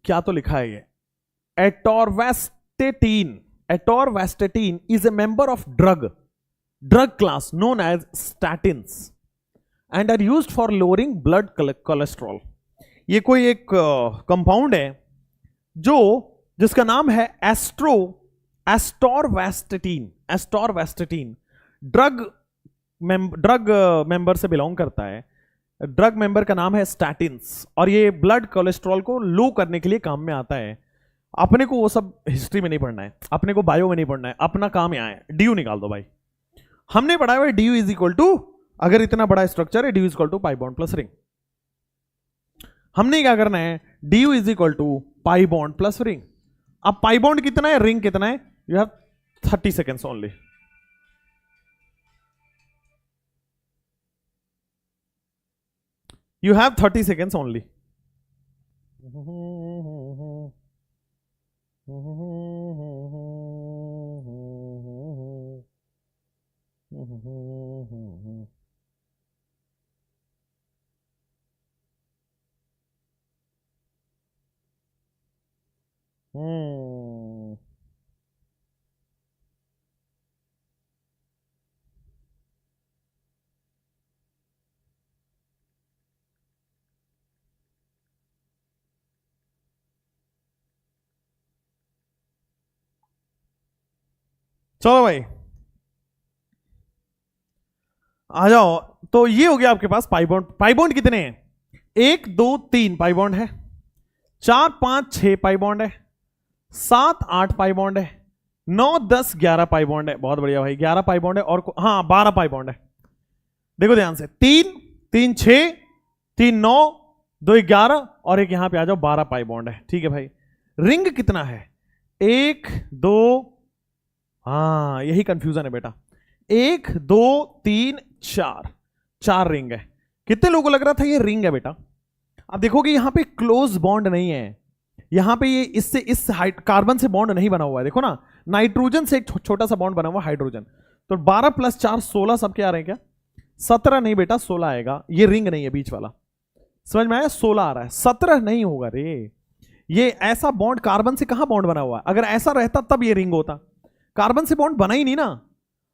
क्या तो लिखा है ये, atorvastatin. Atorvastatin is a member of drug class known as statins and are used for lowering blood cholesterol. ये कोई एक compound है जिसका नाम है एस्टोरवेस्टेटिन। एस्टोरवेस्टेटिन ड्रग मेंबर से बिलोंग करता है। ड्रग मेंबर का नाम है स्टैटिन्स, और ये ब्लड कोलेस्ट्रॉल को लो करने के लिए काम में आता है। अपने को वो सब हिस्ट्री में नहीं पढ़ना है, अपने को बायो में नहीं पढ़ना है, अपना काम यहाँ है। ड्यू निकाल दो भाई। हमने पढ़ा हुआ है ड्यू इज इक्वल टू, अगर इतना बड़ा स्ट्रक्चर है, DU is equal to pi bond plus ring. हमने क्या करना है? DU is equal to pi bond plus ring. अब पाई बॉन्ड कितना है, रिंग कितना है? You have 30 seconds only. You have 30 seconds only. चलो भाई आ जाओ। तो ये हो गया आपके पास पाई बॉन्ड। पाई बॉन्ड कितने हैं? 1 2 3 पाई बॉन्ड है, 4 5 6 पाई बॉन्ड है, 7 8 पाई बॉन्ड है, 9 10 11 पाई बॉन्ड है। बहुत बढ़िया भाई, 11 पाई बॉन्ड है, और हाँ 12 पाई बॉन्ड है। देखो ध्यान से, 3 3 6 3 9 2 11 और एक यहां पे आ जाओ 12 पाई बॉन्ड है। ठीक है भाई, रिंग कितना है? 1 2, हाँ यही कंफ्यूजन है बेटा। 1 2 3 4, 4 रिंग है। कितने लोगों को लग रहा था ये रिंग है बेटा? अब देखोगे यहां पे क्लोज बॉन्ड नहीं है, यहां पे ये इससे इस कार्बन से बॉन्ड नहीं बना हुआ है, देखो ना नाइट्रोजन से एक छोटा सा बॉन्ड बना हुआ हाइड्रोजन। तो 12 + 4 16 सब क्या आ रहे हैं क्या? 17 नहीं बेटा 16 आएगा, ये रिंग नहीं है बीच वाला, समझ में आया? 16 आ रहा है, 17 नहीं होगा रे। ये ऐसा बॉन्ड कार्बन से कहां बॉन्ड बना हुआ है? अगर ऐसा रहता तब ये रिंग होता, कार्बन से बॉन्ड बना ही नहीं ना,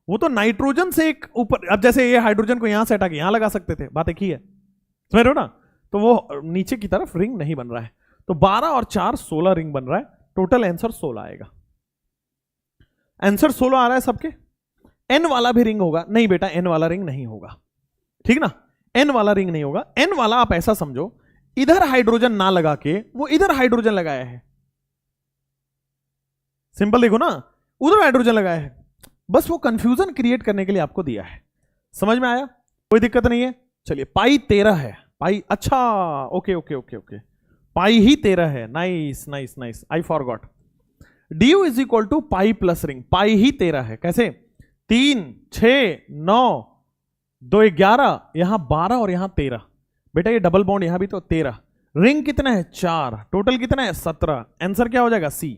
वो तो नाइट्रोजन से एक ऊपर। अब जैसे ये हाइड्रोजन को यहां से हटा के यहां लगा सकते थे, बात एक ही है, समझ रहे हो ना? तो वो नीचे की तरफ रिंग नहीं बन रहा है। तो 12 और 4 16 रिंग बन रहा है, टोटल आंसर 16 आएगा। आंसर 16 आ रहा है सबके। एन वाला भी रिंग होगा? नहीं बेटा एन वाला रिंग नहीं होगा, ठीक ना, एन वाला रिंग नहीं होगा। एन वाला आप ऐसा समझो, इधर हाइड्रोजन ना लगा के वो इधर हाइड्रोजन लगाया है, सिंपल देखो ना, उधर हाइड्रोजन लगाया है, बस वो कंफ्यूजन क्रिएट करने के लिए आपको दिया है। समझ में आया? कोई दिक्कत नहीं है। चलिए पाई 13 है, पाई, अच्छा okay okay okay okay, pi ही 13 है। Nice nice nice, I forgot. D U is equal to pi plus ring, pi ही 13 है। कैसे? 3 6 9 2 11, यहां 12 और यहां 13, बेटा ये डबल बॉन्ड यहां भी तो 13, रिंग कितना है? 4, टोटल कितना है? 17। आंसर क्या हो जाएगा? सी।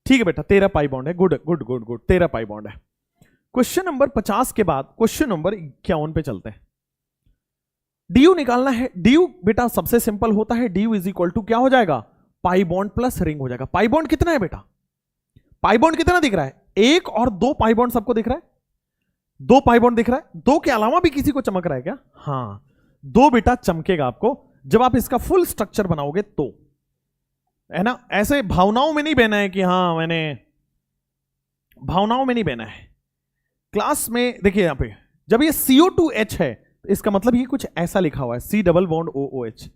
ठीक है बेटा 13 पाई बॉन्ड है, गुड गुड गुड गुड, 13 पाई बॉन्ड है। क्वेश्चन नंबर 50 के बाद क्वेश्चन नंबर 51 पे चलते हैं। ड्यू निकालना है। ड्यू बेटा सबसे सिंपल होता है, ड्यू इज इक्वल टू क्या हो जाएगा? पाई बॉन्ड प्लस रिंग हो जाएगा। पाई बॉन्ड कितना है बेटा? पाई बॉन्ड कितना दिख रहा है? 1 और 2 पाई बॉन्ड सबको दिख रहा है? 2 पाई बॉन्ड दिख रहा है? 2 के अलावा भी किसी को चमक रहा है क्या? हाँ 2 बेटा चमकेगा आपको जब आप इसका फुल स्ट्रक्चर बनाओगे तो, है ना? ऐसे भावनाओं में नहीं बहना है कि हाँ मैंने, भावनाओं में नहीं बहना है। क्लास में देखिए यहां पे जब ये CO2H है तो इसका मतलब ये कुछ ऐसा लिखा हुआ है, C double bond OOH।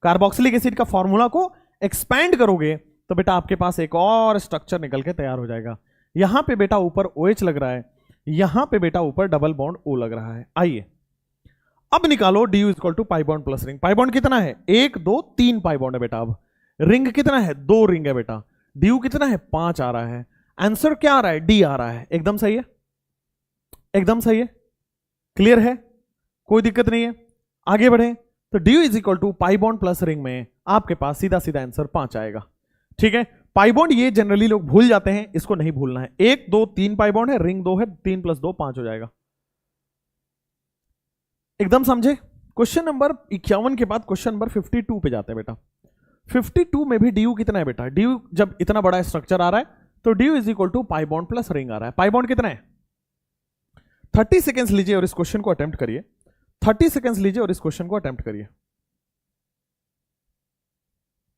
Carboxylic acid का फॉर्मूला को एक्सपैंड करोगे तो बेटा आपके पास एक और स्ट्रक्चर निकल के तैयार हो जाएगा। यहां पे बेटा ऊपर OH लग रहा है, यहां पे बेटा ऊपर डबल बॉन्ड O लग रहा है। आइए अब निकालो DU equal to pi bond plus ring. Pi bond कितना है? 1 2 3 पाई बॉन्ड है बेटा। अब रिंग कितना है? 2 रिंग है बेटा। ड्यू कितना है? 5 आ रहा है। आंसर क्या आ रहा है? डी आ रहा है। एकदम सही है, एकदम सही है, क्लियर है, कोई दिक्कत नहीं है। आगे बढ़े तो due is equal to pi bond plus ring में आपके पास सीधा सीधा आंसर 5 आएगा। ठीक है, पाई बॉन्ड ये जनरली लोग भूल जाते हैं, इसको नहीं भूलना है। 1 2 3 पाई बॉन्ड है, रिंग 2 है, 3 + 2 5 हो जाएगा। एकदम समझे? क्वेश्चन नंबर 51 के बाद क्वेश्चन नंबर 52 पे जाते हैं बेटा। 52 में भी ड्यू कितना है बेटा? ड्यू जब इतना बड़ा स्ट्रक्चर आ रहा है तो due is equal to pi bond plus ring आ रहा है। पाई बॉन्ड कितना है? 30 सेकेंड्स लीजिए और इस क्वेश्चन को अटेम्प्ट करिए। 30 सेकेंड्स लीजिए और इस क्वेश्चन को अटेम्प्ट करिए।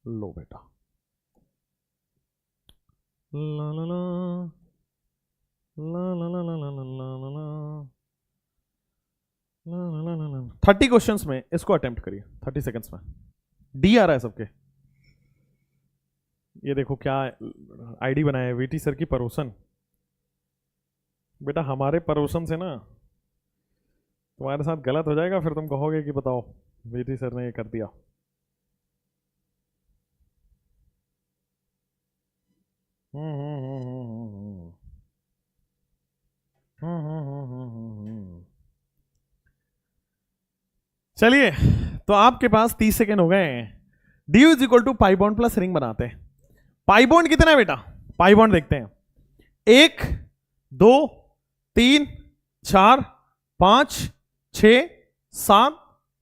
लो बेटा, ला ला ला ला ला ला ला ला ला ला ला ला 30 क्वेश्चंस में इसको अटेम्प्ट करिए 30 सेकेंड्स में। डी आ रहा है सबके। ये देखो क्या आईडी बनाया है, वीटी सर की परोसन। बेटा हमारे परोसन से ना तुम्हारे साथ गलत हो जाएगा, फिर तुम कहोगे कि बताओ वीटी सर ने ये कर दिया। चलिए तो आपके पास 30 सेकेंड हो गए हैं। DU is equal to pi bond plus ring बनाते हैं। पाई बॉन्ड कितना है बेटा? पाई बॉन्ड देखते हैं। 1 2 3 4 5 6 7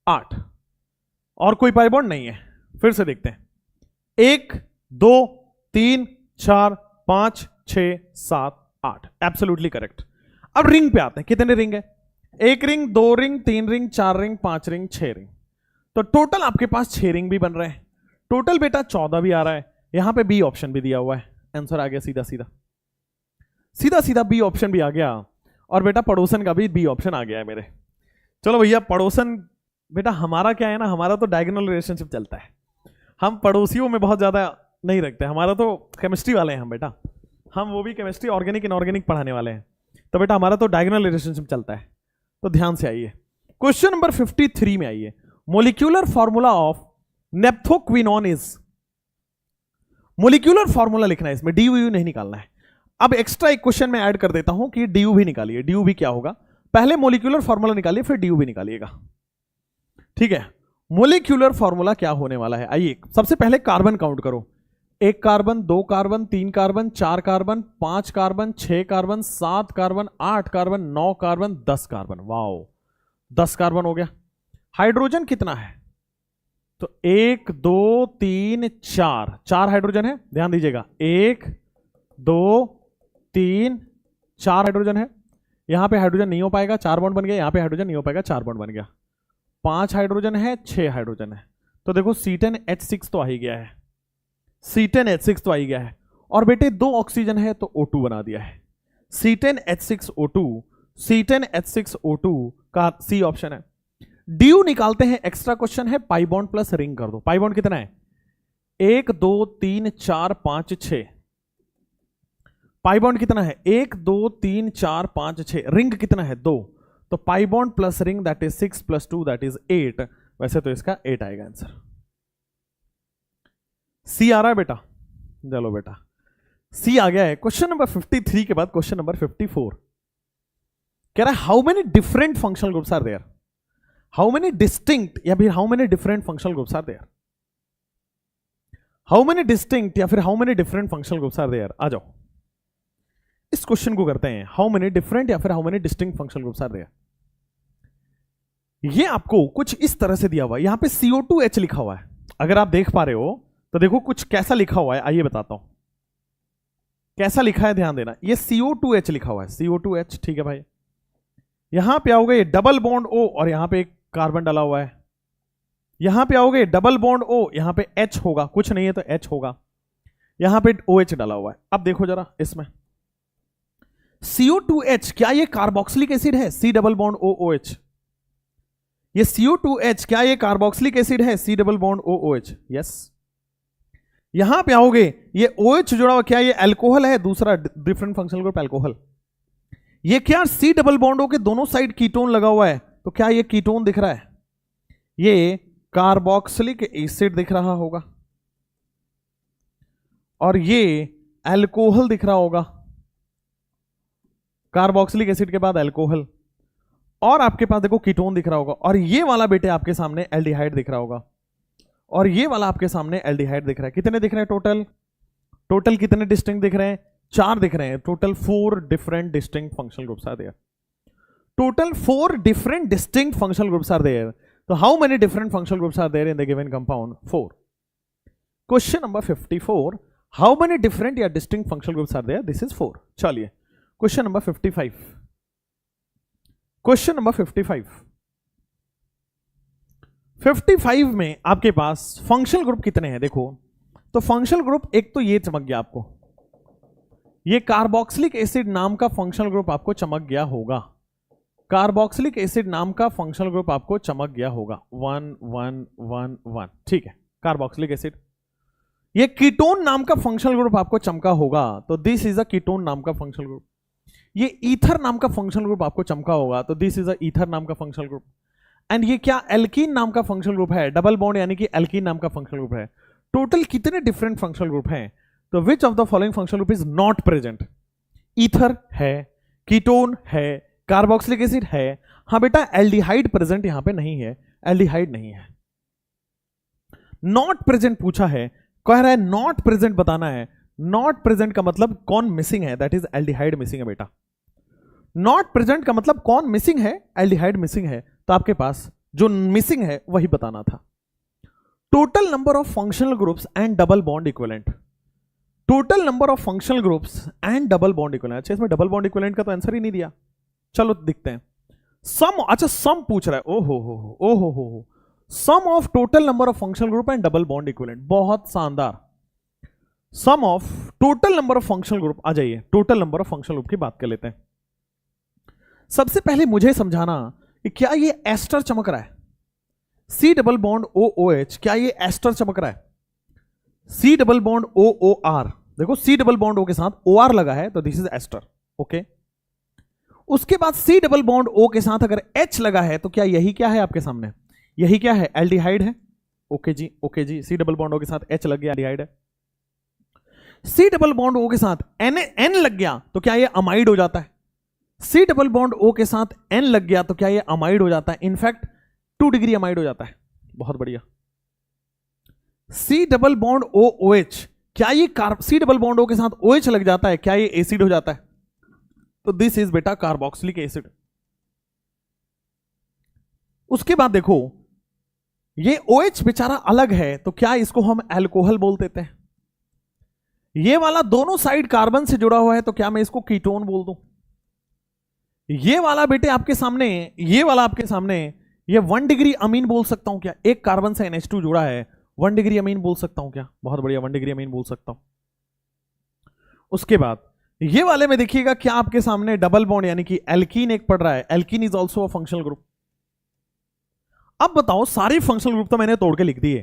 8 और कोई पाई बॉन्ड नहीं है। फिर से देखते हैं। 1 2 3 4 5 6 7 8, एब्सोल्युटली करेक्ट। अब रिंग पे आते हैं। कितने रिंग है? 1 ring 2 ring 3 ring 4 ring 5 ring 6 ring. तो टोटल आपके पास 6 रिंग भी बन रहे हैं। टोटल बेटा 14 भी आ रहा है। यहां पे बी ऑप्शन भी दिया हुआ है। आंसर आ गया सीधा सीधा, सीधा सीधा बी ऑप्शन भी आ गया। और बेटा पड़ोसन का भी बी ऑप्शन आ गया है मेरे। चलो भैया पड़ोसन बेटा हमारा क्या है ना, हमारा तो डायगोनल रिलेशनशिप चलता है। हम पड़ोसियों में बहुत ज्यादा नहीं रखते। हमारा तो केमिस्ट्री वाले हैं हम बेटा, हम वो भी केमिस्ट्री ऑर्गेनिक इनऑर्गेनिक पढ़ाने वाले हैं। तो बेटा हमारा तो डायगोनल रिलेशनशिप चलता है। तो ध्यान से आइए क्वेश्चन नंबर 53 में आइए। Molecular formula of naphthoquinone is. Molecular formula लिखना है इसमें, डी यू नहीं निकालना है। अब एक्स्ट्रा एक क्वेश्चन में ऐड कर देता हूं कि डी यू भी निकालिए। डी यू भी क्या होगा? पहले मोलिक्यूलर फॉर्मूला निकालिए फिर डी यू भी निकालिएगा। ठीक है, मोलिक्यूलर फॉर्मूला क्या होने वाला है? आइए सबसे पहले कार्बन काउंट करो। 1 carbon, 2 carbon, 3 carbon, 4 carbon, 5 carbon, 6 carbon, 7 carbon, 8 carbon, 9 carbon, 10 carbon. Wow, 10 carbon हो गया। हाइड्रोजन कितना है? तो 1 2 3 4, 4 हाइड्रोजन है, ध्यान दीजिएगा। 1 2 3 4 हाइड्रोजन है। यहां पे हाइड्रोजन नहीं हो पाएगा, 4 बॉन्ड बन गया। यहां पे हाइड्रोजन नहीं हो पाएगा, 4 बॉन्ड बन गया। 5 हाइड्रोजन है, 6 हाइड्रोजन है। तो देखो C10H6 तो आ ही गया है, C10H6 तो आ ही गया है। और बेटे 2 ऑक्सीजन है तो O2 बना दिया है। C10H6O2, C10H6O2 का सी ऑप्शन है। ड्यू निकालते हैं, एक्स्ट्रा क्वेश्चन है। पाई बॉन्ड प्लस रिंग कर दो। पाई बॉन्ड कितना है? 1 2 3 4 5 6। पाई बॉन्ड कितना है? 1 2 3 4 5 6। रिंग कितना है? 2। तो पाई bond plus ring that is 6 + 2 that is 8। वैसे तो इसका 8 आएगा आंसर। सी आ रहा है बेटा? चलो बेटा, सी आ गया है। क्वेश्चन नंबर 53 के बाद क्वेश्चन नंबर 54 कह रहा है how many different functional groups are there? How many distinct या फिर how many different functional groups are there? How many distinct या फिर how many different functional groups are there? आ जाओ, इस क्वेश्चन को करते हैं। हाउ मेनी डिफरेंट या फिर how many distinct functional groups are there? ये आपको कुछ इस तरह से दिया हुआ है। यहां पे CO2H लिखा हुआ है, अगर आप देख पा रहे हो तो देखो कुछ कैसा लिखा हुआ है। आइए बताता हूं कैसा लिखा है, ध्यान देना। ये CO2H लिखा हुआ है, CO2H, ठीक है भाई। यहां पे आओगे डबल बॉन्ड O और यहां पे एक कार्बन डाला हुआ है। यहां पे आओगे डबल बॉन्ड O, यहां पे H होगा, कुछ नहीं है तो H होगा। यहां पे OH डाला हुआ है। अब देखो जरा इसमें CO2H, क्या ये कार्बोक्सिलिक एसिड है? C double bond OOH। ये CO2H, क्या ये कार्बोक्सिलिक एसिड है? C double bond OOH। Yes. यहां पे आओगे, ये OH जुड़ा हुआ, क्या ये अल्कोहल है? दूसरा डिफरेंट फंक्शनल ग्रुप अल्कोहल। ये क्या C डबल बॉन्ड O के दोनों साइड कीटोन लगा हुआ है, तो क्या ये कीटोन दिख रहा है? ये कार्बोक्सिलिक एसिड दिख रहा होगा और ये अल्कोहल दिख रहा होगा। कार्बोक्सिलिक एसिड के बाद अल्कोहल, और आपके पास देखो कीटोन दिख रहा होगा। और ये वाला बेटे आपके सामने एल्डिहाइड दिख रहा होगा, और ये वाला आपके सामने एल्डिहाइड दिख रहा है। कितने दिख रहे हैं टोटल? टोटल कितने डिस्टिंक्ट दिख रहे हैं? 4 दिख रहे हैं। Total 4 different distinct functional groups are there. Total 4 different distinct functional groups are there. तो how many different functional groups are there in the given compound? 4। Question number 54, how many different या distinct functional groups are there? This is 4। चलिए question number 55। Question number 55 में आपके पास functional group कितने हैं? देखो तो functional group एक तो ये चमक गया आपको, ये कार्बोक्सिलिक एसिड नाम का फंक्शनल ग्रुप आपको चमक गया होगा। कार्बोक्सिलिक एसिड नाम का फंक्शनल ग्रुप आपको चमक गया होगा। 1 1 1 1, ठीक है, कार्बोक्सिलिक एसिड। ये कीटोन नाम का फंक्शनल ग्रुप आपको चमका होगा, तो दिस इज अ कीटोन नाम का फंक्शनल ग्रुप। ये ईथर नाम का फंक्शनल ग्रुप आपको चमका होगा, तो दिस इज अ ईथर नाम का फंक्शनल ग्रुप। एंड ये क्या एल्कीन नाम का फंक्शनल ग्रुप है, डबल बॉन्ड यानी कि एल्कीन नाम का फंक्शनल ग्रुप है। टोटल कितने डिफरेंट फंक्शनल ग्रुप हैं? तो विच of the following functional group is not present? Ether है, कीटोन है, कार्बोक्सिलिक एसिड है। हाँ बेटा, एल्डिहाइड प्रेजेंट यहां पे नहीं है, एल्डिहाइड नहीं है। नॉट प्रेजेंट पूछा है, कह रहा है नॉट प्रेजेंट बताना है। नॉट प्रेजेंट का मतलब कौन मिसिंग है? दैट इज एल्डिहाइड मिसिंग है बेटा। नॉट प्रेजेंट का मतलब कौन मिसिंग है? एल्डिहाइड मिसिंग है। तो आपके पास जो मिसिंग है वही बताना था। Total number of functional groups and double bond equivalent. Total number of functional groups and double bond equivalent. अच्छा, इसमें डबल बॉन्ड इक्विवेलेंट का तो आंसर ही नहीं दिया। चलो दिखते हैं। सम, अच्छा सम पूछ रहा है। ओ हो sum of total number of functional group and double bond equivalent. बहुत शानदार। Sum of total number of functional group. आ जाइए total number of functional group की बात कर लेते हैं। सबसे पहले मुझे समझाना कि क्या ये एस्टर चमक रहा है? C डबल बॉन्ड OOH, क्या ये एस्टर चमक रहा है? C डबल बॉन्ड OOR, देखो C डबल बॉन्ड O के साथ OR लगा है, तो दिस इज एस्टर। ओके, उसके बाद C डबल बॉन्ड O के साथ अगर H लगा है, तो क्या यही क्या है आपके सामने? यही क्या है? एल्डिहाइड है। ओके जी, ओके जी, C डबल बॉन्ड O के साथ H लग गया, एल्डिहाइड है। C डबल बॉन्ड O के साथ N लग गया, तो क्या ये अमाइड हो जाता है? C डबल बॉन्ड O के साथ N लग गया, तो क्या ये अमाइड हो जाता है? इनफैक्ट 2 डिग्री अमाइड हो जाता है। बहुत बढ़िया। C double bond O O H, क्या ये सी डबल बॉन्ड ओ के साथ ओ एच लग जाता है, क्या ये एसिड हो जाता है? तो दिस इज बेटा कार्बोक्सिलिक एसिड। उसके बाद देखो ये OH बेचारा अलग है, तो क्या इसको हम अल्कोहल बोल देते हैं? ये वाला दोनों साइड कार्बन से जुड़ा हुआ है, तो क्या मैं इसको कीटोन बोल दूं? ये वाला बेटे आपके सामने, ये वाला आपके सामने, ये 1 डिग्री अमीन बोल सकता हूं क्या? एक कार्बन से NH2 जुड़ा है, 1 डिग्री अमीन बोल सकता हूं क्या? बहुत बढ़िया, 1 डिग्री अमीन बोल सकता हूं। उसके बाद ये वाले में देखिएगा क्या आपके सामने डबल बॉन्ड यानी कि एल्कीन एक पड़ रहा है, alkene is also a functional group. अब बताओ सारे फंक्शनल ग्रुप तो मैंने तोड़ के लिख दिए,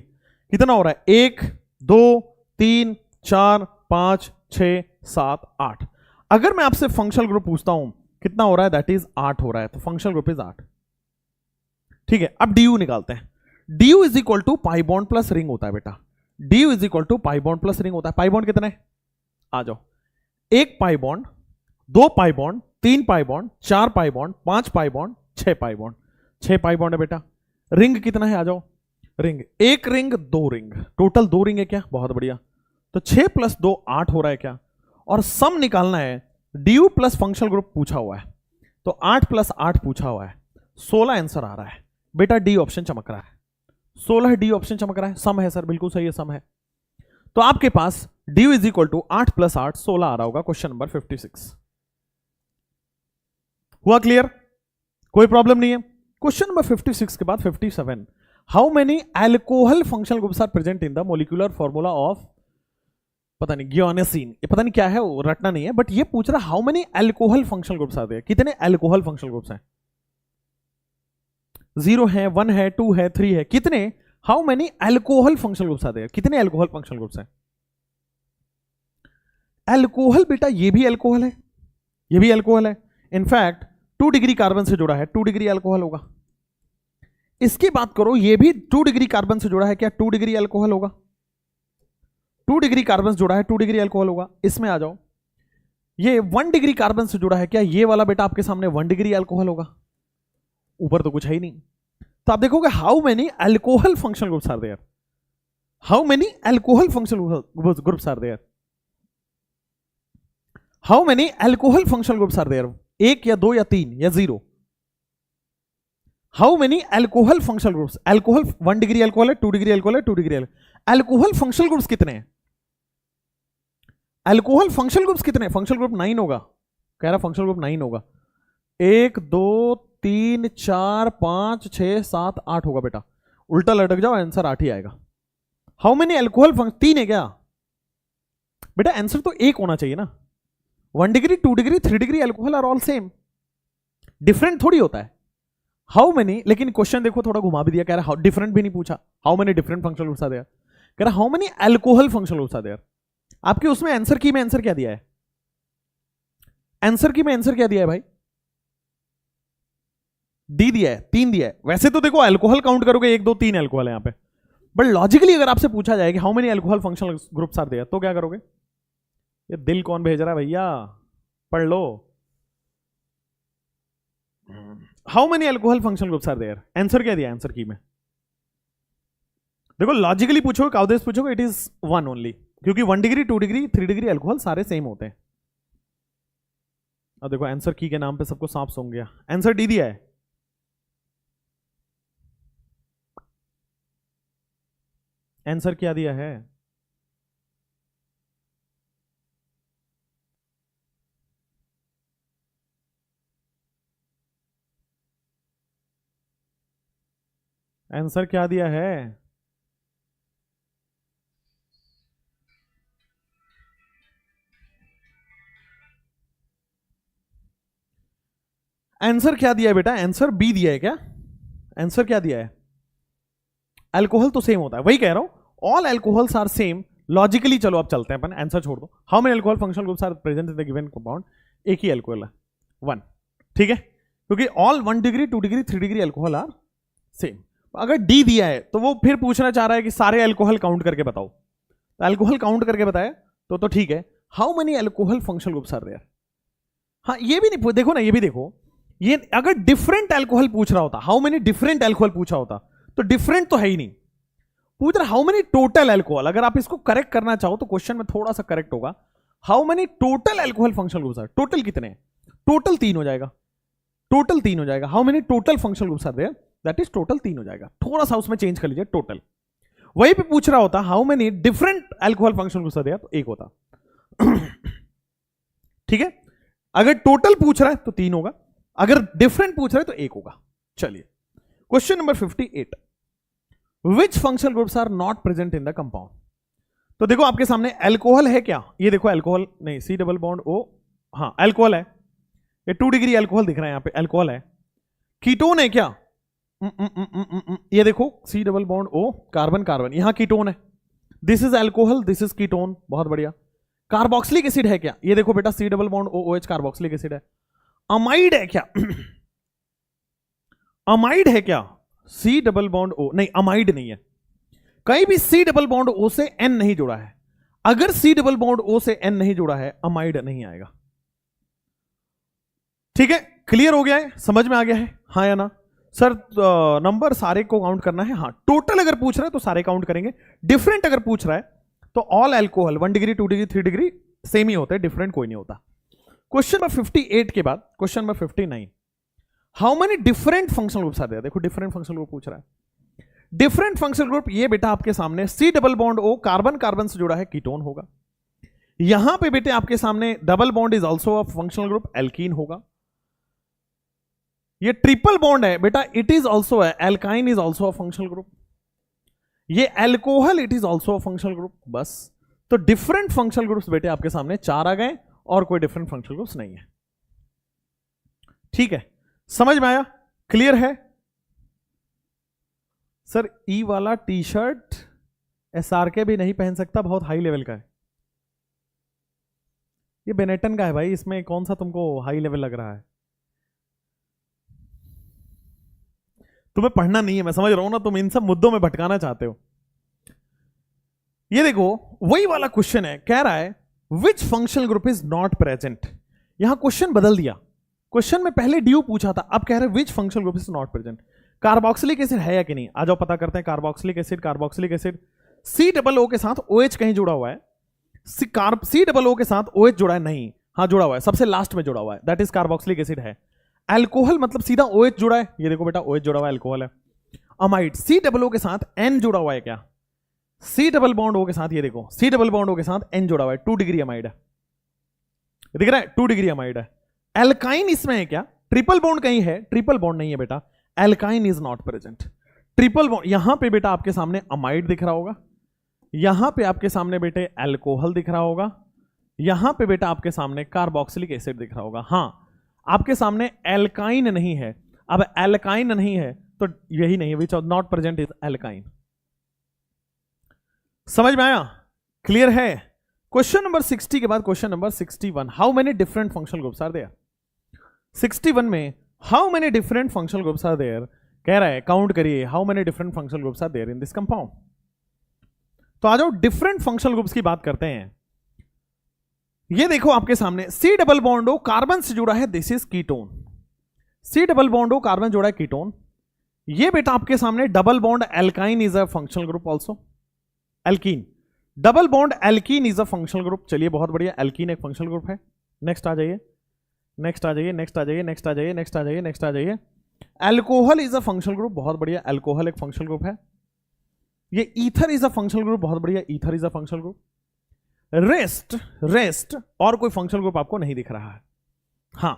कितना हो रहा है? 1 2 3 4 5 6 7 8। अगर मैं आपसे फंक्शनल ग्रुप पूछता हूं कितना हो रहा है, दैट इज 8 हो रहा है, तो फंक्शनल ग्रुप इज 8। ठीक है, अब ड्यू निकालते हैं। DU is equal to pi bond plus ring होता है बेटा, DU is equal to pi bond plus ring होता है। पाई बॉन्ड कितने? आ जाओ, 1 pi bond, 2 pi bond, 3 pi bond, 4 pi bond, 5 pi bond, 6 pi bond, 6 pi bond है बेटा। रिंग कितना है? आ जाओ, ring 1 ring 2 ring, total 2 ring है क्या? बहुत बढ़िया। तो 6 + 2 8 हो रहा है क्या? और सम निकालना है, ड्यू प्लस फंक्शनल ग्रुप पूछा हुआ है, तो 8 + 8 पूछा हुआ है, 16 आंसर आ रहा है बेटा। डी ऑप्शन चमक रहा है, 16 डी ऑप्शन चमक रहा है, सम है सर, बिल्कुल सही है, सम है। तो आपके पास ड्यू इज इक्वल टू 8 + 8 16 आ रहा होगा। क्वेश्चन नंबर 56 हुआ क्लियर? कोई प्रॉब्लम नहीं है। क्वेश्चन नंबर 56 के बाद 57, how many alcohol functional groups are present in the molecular formula of, पता नहीं गियोनेसिन, ये पता नहीं क्या है, वो रटना नहीं है, बट ये पूछ रहा how many alcohol functional groups आते हैं, कितने अल्कोहल फंक्शनल ग्रुप्स हैं? 0 है, 1 है, 2 है, 3 है, कितने? How many alcohol functional groups आते हैं, कितने अल्कोहल फंक्शनल ग्रुप्स हैं? अल्कोहल बेटा ये भी अल्कोहल है, ये भी अल्कोहल है। इनफैक्ट 2 डिग्री कार्बन से जुड़ा है, 2 डिग्री अल्कोहल होगा। इसकी बात करो, ये भी 2 डिग्री कार्बन से जुड़ा है, क्या 2 डिग्री अल्कोहल होगा? 2 डिग्री कार्बन से जुड़ा है, 2 डिग्री अल्कोहल होगा। इसमें आ जाओ, ये 1 डिग्री कार्बन से जुड़ा है, क्या ये वाला बेटा आपके सामने 1 डिग्री अल्कोहल होगा? ऊपर तो कुछ है ही नहीं। तो आप देखोगे how many alcohol functional groups are there, how many alcohol functional groups are there, how many alcohol functional groups are there, 1 या 2 या 3 या 0? How many alcohol functional groups? Alcohol 1 degree alcohol है, 2 डिग्री अल्कोहल है, 2 degree alcohol functional groups कितने हैं? Alcohol functional groups कितने? Functional group 9 होगा, कह रहा फंक्शनल ग्रुप 9 होगा। 1 2 3 4 5 6 7 8 होगा बेटा, उल्टा लटक जाओ, आंसर 8 ही आएगा। हाउ मेनी अल्कोहल फंक्शन 3 है क्या बेटा? आंसर तो 1 होना चाहिए ना। 1 degree 2 degree 3 degree alcohol are all same, different थोड़ी होता है। हाउ मेनी, लेकिन क्वेश्चन देखो थोड़ा घुमा भी दिया, कह रहा डिफरेंट भी नहीं पूछा, how many different functional groups are there, कह रहा how many alcohol functional groups are there. आपके उसमें आंसर की में आंसर क्या दिया है? आंसर की में आंसर क्या दिया है भाई? डी दिया है, 3 दिया है। वैसे तो देखो अल्कोहल काउंट करोगे 1 2 3 अल्कोहल है यहां पे, बट लॉजिकली अगर आपसे पूछा जाए कि how many alcohol functional groups are there, तो क्या करोगे? ये दिल कौन भेज रहा है भैया, पढ़ लो। How many alcohol functional groups are there, answer क्या दिया आंसर की में? देखो लॉजिकली पूछोगे, काउदेस पूछोगे, इट इज 1 ओनली, क्योंकि 1 डिग्री 2 डिग्री 3 डिग्री अल्कोहल सारे सेम होते हैं। अब देखो आंसर की के नाम पे सबको सांप सूंघ गया, आंसर डी दिया है। आंसर क्या दिया है? आंसर क्या दिया है? आंसर क्या दिया है बेटा? आंसर बी दिया है क्या? आंसर क्या दिया है? अल्कोहल तो सेम होता है, वही कह रहा हूं, all alcohols are same. Logically चलो अब चलते हैं अपन, आंसर छोड़ दो। How many alcohol functional groups are present in the given compound? एक ही अल्कोहल है, 1, ठीक है, क्योंकि all 1 degree 2 degree 3 degree alcohol are same. अगर डी दिया है तो वो फिर पूछना चाह रहा है कि सारे अल्कोहल काउंट करके बताओ, तो अल्कोहल काउंट करके बताए तो ठीक है। How many alcohol functional groups are there? हाँ ये भी नहीं, देखो ना, ये भी देखो, ये अगर डिफरेंट अल्कोहल पूछ रहा होता, हाउ मेनी डिफरेंट अल्कोहल पूछा होता, तो डिफरेंट तो है ही नहीं। पूछ रहा हाउ मेनी टोटल एल्कोहल, अगर आप इसको करेक्ट करना चाहो तो क्वेश्चन में थोड़ा सा करेक्ट होगा, how many total alcohol functional groups are, total कितने हैं, टोटल 3 हो जाएगा, टोटल 3 हो जाएगा। How many total functional groups are there, that is total 3 हो जाएगा। थोड़ा सा उसमें चेंज कर लीजिए टोटल। वहीं पे पूछ रहा होता how many different alcohol functional groups are there, तो 1 होता। ठीक है, अगर टोटल पूछ रहा है तो 3 होगा, अगर डिफरेंट पूछ रहा है तो 1 होगा। चलिए question number 58, which functional groups are not present in the compound. तो देखो आपके सामने एल्कोहल है क्या, ये देखो एल्कोहल नहीं, सी डबल बॉन्ड ओ, हाँ एल्कोहल है, ये 2 डिग्री एल्कोहल दिख रहा है यहां पे, एल्कोहल है। कीटोन है क्या, ये देखो C double bond O, carbon carbon, यहां कीटोन है, this is alcohol, this is ketone, बहुत बढ़िया। कार्बोक्सिलिक एसिड है क्या, ये देखो बेटा C double bond O OH carboxylic acid है। अमाइड है क्या, अमाइड है क्या, सी डबल बॉन्ड ओ, नहीं अमाइड नहीं है, कहीं भी सी डबल बॉन्ड ओ से एन नहीं जुड़ा है, अगर सी डबल बॉन्ड ओ से एन नहीं जुड़ा है अमाइड नहीं आएगा। ठीक है, क्लियर हो गया है, समझ में आ गया है, हाँ या ना सर। नंबर सारे को काउंट करना है, हाँ टोटल अगर पूछ रहा है तो सारे काउंट करेंगे, डिफरेंट अगर पूछ रहा है तो all alcohol 1 degree 2 degree 3 degree same ही होता है, डिफरेंट कोई नहीं होता। क्वेश्चन नंबर 58 के बाद question number 59, how many different functional groups are there. देखो डिफरेंट फंक्शनल ग्रुप पूछ रहा है, डिफरेंट फंक्शनल ग्रुप, ये बेटा आपके सामने C double bond O carbon carbon से जुड़ा है, कीटोन होगा। यहां पे बेटे आपके सामने double bond is also a functional group, alkene होगा। ये ट्रिपल बॉन्ड है बेटा, it is also alkyne is also a functional group. ये alcohol, it is also a functional group. बस तो डिफरेंट फंक्शनल ग्रुप्स बेटे आपके सामने 4 आ गए और कोई डिफरेंट फंक्शनल ग्रुप्स नहीं है। ठीक है, समझ में आया, क्लियर है सर। ई वाला टी शर्ट SRK भी नहीं पहन सकता, बहुत हाई लेवल का है। ये बेनेटन का है भाई, इसमें कौन सा तुमको हाई लेवल लग रहा है। तुम्हें पढ़ना नहीं है, मैं समझ रहा हूं ना, तुम इन सब मुद्दों में भटकाना चाहते हो। ये देखो वही वाला क्वेश्चन है, कह रहा है विच functional group is not present. यहां क्वेश्चन बदल दिया, क्वेश्चन में पहले ड्यू पूछा था, अब कह रहे which functional group is not present. Carboxylic acid है या कि नहीं, आ जाओ पता करते हैं। Carboxylic acid, carboxylic acid C double O के साथ OH कहीं जुड़ा हुआ है, सी डबल ओ के साथ OH जुड़ा है नहीं, हाँ जुड़ा हुआ है, सबसे लास्ट में जुड़ा हुआ है, दैट इज कार्बोक्सिलिक एसिड है। एल्कोहल मतलब सीधा OH जुड़ा है, ये देखो बेटा OH जुड़ा हुआ है, एल्कोहल है। अमाइड सी डबल ओ के साथ N जुड़ा हुआ है क्या, सी डबल बॉन्ड O के साथ, ये देखो सी डबल बॉन्ड O के साथ N जुड़ा हुआ है, 2 डिग्री अमाइड है, दिख रहा है 2 डिग्री अमाइड है। एल्काइन इसमें है क्या, ट्रिपल बॉन्ड कहीं है, ट्रिपल बॉन्ड नहीं है बेटा, alkyne is not present. Triple bond यहां पे बेटा आपके सामने अमाइड दिख रहा होगा, यहां पे आपके सामने बेटे एल्कोहल दिख रहा होगा, यहां पे बेटा आपके सामने कार्बोक्सिलिक एसिड दिख रहा होगा। हां आपके सामने एल्काइन नहीं है, अब एल्काइन नहीं है तो यही नहीं है, which are not present is alkyne. समझ में आया, क्लियर है। क्वेश्चन नंबर 60 के बाद question number 61, how many different functional groups are there. 61 में how many different functional groups are there कह रहा है, काउंट करिए how many different functional groups are there in this compound. तो आ जाओ डिफरेंट फंक्शनल ग्रुप्स की बात करते हैं। ये देखो आपके सामने C double bond O carbon से जुड़ा है, this is ketone. C double bond O carbon जुड़ा है, कीटोन। ये बेटा आपके सामने double bond alkyne is a functional group also, alkene. Double bond alkene is a functional group, चलिए बहुत बढ़िया, एल्कीन एक फंक्शनल ग्रुप है। नेक्स्ट आ जाइए, नेक्स्ट आ जाइए, नेक्स्ट आ जाइए, नेक्स्ट आ जाइए, नेक्स्ट आ जाइए, नेक्स्ट आ जाइए। Alcohol is a functional group, बहुत बढ़िया, एल्कोहल एक फंक्शनल ग्रुप है। ये ether is a functional group, बहुत बढ़िया, ether is a functional group. Rest और कोई फंक्शनल ग्रुप आपको नहीं दिख रहा है। हां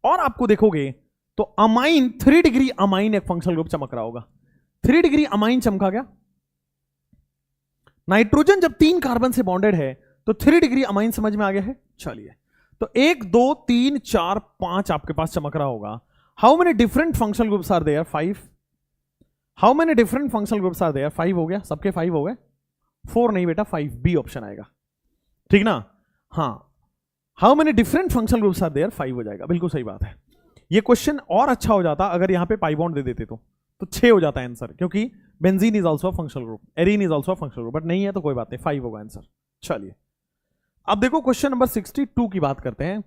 और आपको देखोगे तो अमाइन 3 डिग्री अमाइन एक फंक्शनल ग्रुप चमक रहा होगा, 3 डिग्री अमाइन चमका गया। नाइट्रोजन जब 3 कार्बन से बॉन्डेड है तो 3 डिग्री अमाइन समझ में आ गया है। चलिए तो 1 2 3 4 5 आपके पास चमक रहा होगा। How many different functional groups are there, 5। How many different functional groups are there, 5 हो गया, सबके 5 हो गए, 4 नहीं बेटा, 5 बी ऑप्शन आएगा, ठीक ना। हाँ how many different functional groups are there, 5 हो जाएगा, बिल्कुल सही बात है। ये क्वेश्चन और अच्छा हो जाता अगर यहां पे पाई बॉन्ड दे देते तो 6 हो जाता है आंसर, क्योंकि benzene is also functional group, arene is also functional group, but नहीं है तो कोई बात नहीं, 5 होगा आंसर। चलिए अब देखो क्वेश्चन नंबर 62 की बात करते हैं।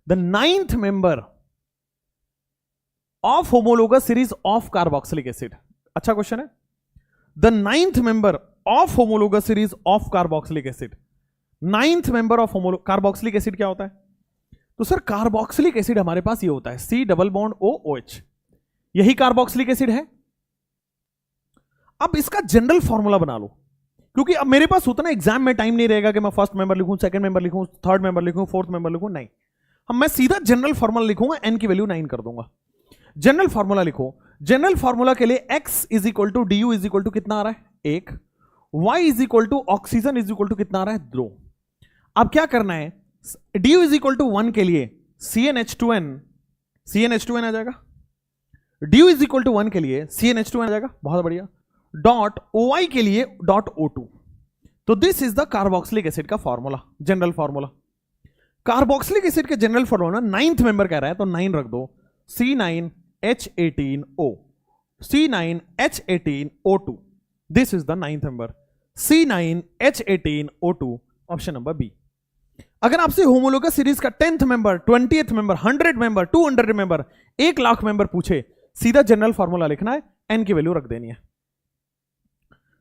The 9th member of homologous series of carboxylic acid. अच्छा क्वेश्चन है। The 9th member of homologous series of carboxylic acid, 9th member of carboxylic acid क्या होता है? तो सर कार्बोक्सिलिक एसिड हमारे पास ये होता है C डबल बॉन्ड OOH, यही कार्बोक्सिलिक एसिड है। अब इसका जनरल फॉर्मूला बना लो, क्योंकि अब मेरे पास उतना एग्जाम में टाइम नहीं रहेगा कि मैं फर्स्ट मेंबर लिखूं, सेकंड मेंबर लिखूं, थर्ड मेंबर लिखूं, फोर्थ मेंबर लिखूं, नहीं। अब मैं सीधा जनरल फॉर्मूला लिखूंगा, n की वैल्यू 9 कर दूंगा। जनरल फॉर्मूला लिखो। जनरल फॉर्मूला के लिए x is equal to D U is equal to कितना आ रहा है 1, y is equal to oxygen is equal to कितना आ रहा है 2। अब क्या करना है, D U is equal to 1 के लिए CnH2n आ जाएगा, D U is equal to 1 के लिए CnH2n आ जाएगा, बहुत बढ़िया, डॉट OI के लिए डॉट O2। तो this is the carboxylic acid का formula, general formula. Carboxylic acid के जनरल फॉर्मूला 9th मेंबर कह रहा है तो 9 रख दो, C9H18O, C9H18O2, this is the 9th member, C9H18O2, option number B. अगर आपसे होमोलोगस सीरीज का 10th member, 20th member, 100 member, 200 member, 1 lakh member पूछे, सीधा जनरल फॉर्मूला लिखना है, n की वैल्यू रख देनी है।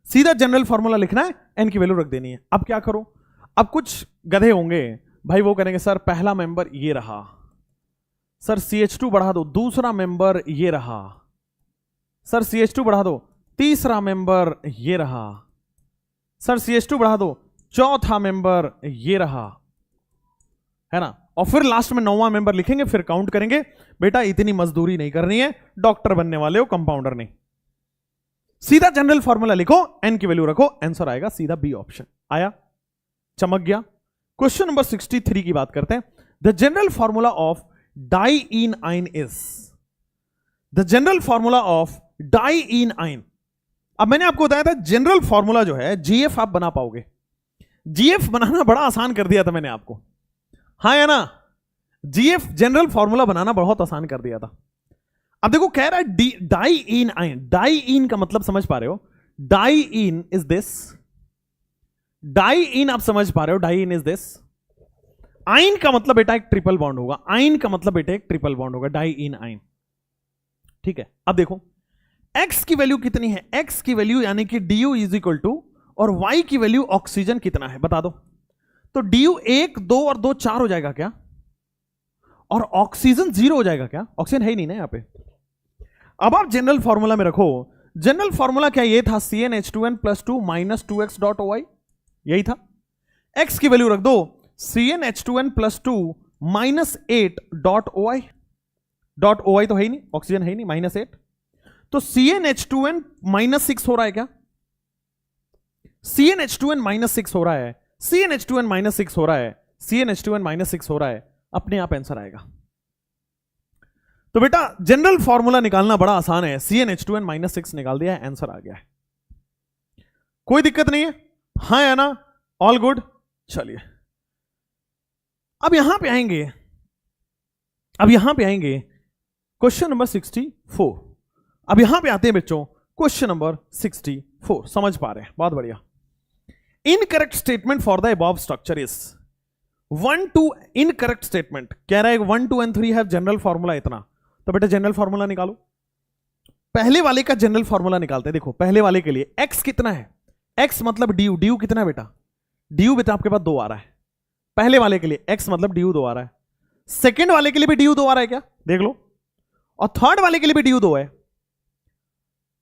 सीधा जनरल फॉर्मूला लिखना है, n की वैल्यू रख देनी है। अब क्या करो, अब कुछ गधे होंगे भाई, वो करेंगे सर पहला मेंबर ये रहा, सर CH2 बढ़ा दो, दूसरा मेंबर ये रहा, सर CH2 बढ़ा दो, तीसरा मेंबर ये रहा, सर CH2 बढ़ा दो, चौथा मेंबर ये रहा, है ना, और फिर लास्ट में 9वां मेंबर लिखेंगे, फिर काउंट करेंगे। बेटा इतनी मजदूरी नहीं करनी है, डॉक्टर बनने वाले हो, कंपाउंडर नहीं। सीधा जनरल फॉर्मूला लिखो, n की वैल्यू रखो, आंसर आएगा सीधा बी ऑप्शन। आया, चमक गया। क्वेश्चन नंबर 63 की बात करते हैं। The general formula of diene is, the general formula of diene. अब मैंने आपको बताया था जनरल फॉर्मूला जो है GF आप बना पाओगे, GF बनाना बड़ा आसान कर दिया था मैंने आपको, हाँ या ना, GF जनरल फॉर्मूला बनाना बहुत आसान कर दिया था। अब देखो कह रहा है डाइईन, डाइईन का मतलब समझ पा रहे हो, डाइईन इज दिस, डाइईन आप समझ पा रहे हो, डाइईन इज दिस। आइन का मतलब बेटा एक ट्रिपल बॉन्ड होगा, आइन का मतलब बेटा एक ट्रिपल बॉन्ड होगा, डाइईन आइन, ठीक है। अब देखो x की वैल्यू कितनी है, x की वैल्यू यानी कि du इज इक्वल टू, और y की वैल्यू ऑक्सीजन कितना है बता दो। तो du 1, 2 और 2 4 हो जाएगा क्या, और ऑक्सीजन 0 हो जाएगा क्या, ऑक्सीजन है ही नहीं ना यहां पे। अब आप जनरल फॉर्मूला में रखो, जनरल फॉर्मूला क्या ये था, CnH2n + 2 - 2x डॉट OI, यही था। x की वैल्यू रख दो, CnH2n + 2 - 8 dot OI, dot OI तो है ही नहीं, ऑक्सीजन है ही नहीं, -8। तो CnH2n -6 हो रहा है क्या, CnH2n -6 हो रहा है, CnH2n -6 हो रहा है, CnH2n -6 हो रहा है, अपने आप आंसर आएगा। तो बेटा जनरल फॉर्मूला निकालना बड़ा आसान है, CnH2n -6 निकाल दिया है, आंसर आ गया है, कोई दिक्कत नहीं है, हाँ या ना, ऑल गुड। चलिए अब यहां पे आएंगे, अब यहां पे आएंगे क्वेश्चन नंबर 64। अब यहां पे आते हैं बच्चों क्वेश्चन नंबर 64, समझ पा रहे हैं, बहुत बढ़िया। Incorrect statement for the above structure is 1, 2, incorrect statement कह रहा है 1, 2 and 3 है जनरल फॉर्मूला इतना, तो बेटा जनरल फॉर्मूला निकालो। पहले वाले का जनरल फॉर्मूला निकालते हैं। देखो पहले वाले के लिए x कितना है, x मतलब ड्यू, ड्यू कितना है बेटा, ड्यू बेटा आपके पास 2 आ रहा है, पहले वाले के लिए x मतलब ड्यू 2 आ रहा है, सेकंड वाले के लिए भी ड्यू 2 आ रहा है क्या, देख लो, और थर्ड वाले के लिए भी ड्यू 2 है,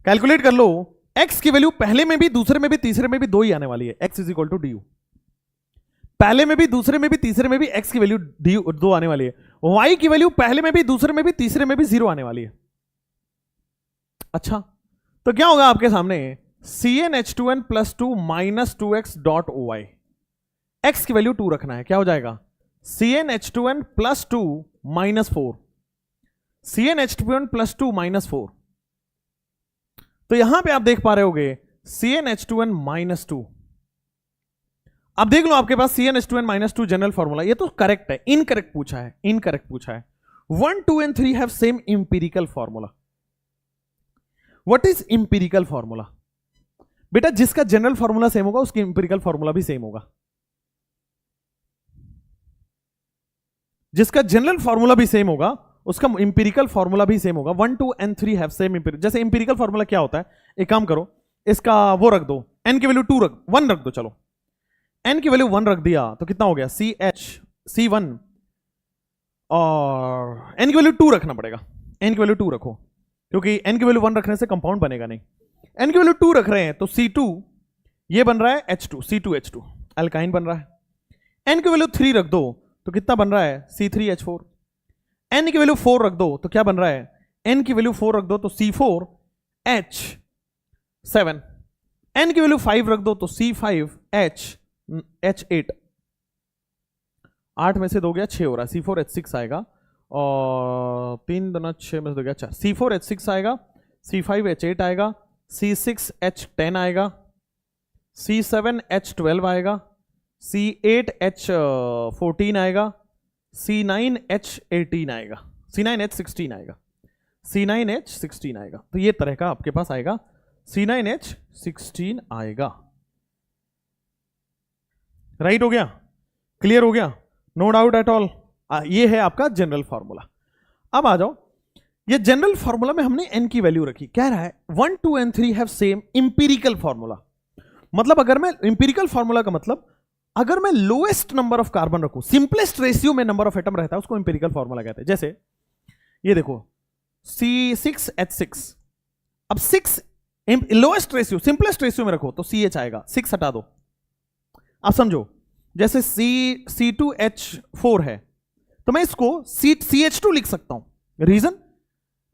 कैलकुलेट कर लो। x की वैल्यू पहले में भी, दूसरे में भी, तीसरे में भी 2 ही आने वाली है, x is equal to due, पहले में भी, दूसरे में भी, तीसरे में भी x की वैल्यू 2 आने वाली है, y की वैल्यू पहले में भी, दूसरे में भी, तीसरे में भी 0 आने वाली है। अच्छा तो क्या होगा आपके सामने, CnH2n + 2 - 2x dot OI, x की वैल्यू 2 रखना है, क्या हो जाएगा CnH2n + 2 - 4, CnH2n + 2 - 4। तो यहां पे आप देख पा रहे होगे CnH2n -2। अब देख लो आपके पास CnH2n -2 जनरल फॉर्मूला, ये तो करेक्ट है, इनकरेक्ट पूछा है, इनकरेक्ट पूछा है। 1, 2 and 3 have same empirical formula. What is empirical formula, बेटा जिसका जनरल फॉर्मूला सेम होगा उसकी इंपीरिकल फॉर्मूला भी सेम होगा, जिसका जनरल फॉर्मूला भी सेम होगा उसका इंपेरिकल फॉर्मूला भी सेम होगा। 1 2 and 3 हैव सेम इंपेरिकल। जैसे इंपेरिकल फॉर्मूला क्या होता है, एक काम करो, इसका वो रख दो, n की वैल्यू 1 रख दो। चलो n की वैल्यू 1 रख दिया तो कितना हो गया, C1, और n की वैल्यू 2 रखना पड़ेगा। n की वैल्यू 2 रखो, क्योंकि n की वैल्यू 1 रखने से कंपाउंड बनेगा नहीं। n की वैल्यू 2 रख रहे हैं तो C2 ये बन रहा है H2, C2H2 अल्काइन बन रहा है। n की वैल्यू 3 रख दो तो कितना बन रहा है, C3H4। n की वैल्यू 4 रख दो तो क्या बन रहा है, n की वैल्यू 4 रख दो तो C4H7। n की वैल्यू 5 रख दो तो C5H8। 8 में से 2 गया 6 हो रहा है, C4H6 आएगा, और 3 दूना 6 में से 2 गया 4, C4H6 आएगा, C5H8 आएगा, C6H10 आएगा, C7H12 आएगा, C8H14 आएगा, C9H18 आएगा, C9H16 आएगा, C9H16 आएगा। तो ये तरह का आपके पास आएगा, C9H16 आएगा। राइट हो गया, क्लियर हो गया, नो डाउट एट ऑल। ये है आपका जनरल फॉर्मूला। अब आ जाओ, ये जनरल फॉर्मूला में हमने n की वैल्यू रखी, कह रहा है 1 2 and 3 have same empirical formula. मतलब अगर मैं इंपीरिकल फॉर्मूला का मतलब, अगर मैं लोएस्ट नंबर ऑफ कार्बन रखूं, सिंपलेस्ट रेशियो में नंबर ऑफ एटम रहता है, उसको इंपीरिकल फॉर्मूला कहते हैं। जैसे ये देखो C6H6, अब 6 लोएस्ट रेशियो, सिंपलेस्ट रेशियो में रखो तो CH आएगा, 6 हटा दो। आप समझो, जैसे C2H4 है तो मैं इसको CH2 लिख सकता हूं। रीजन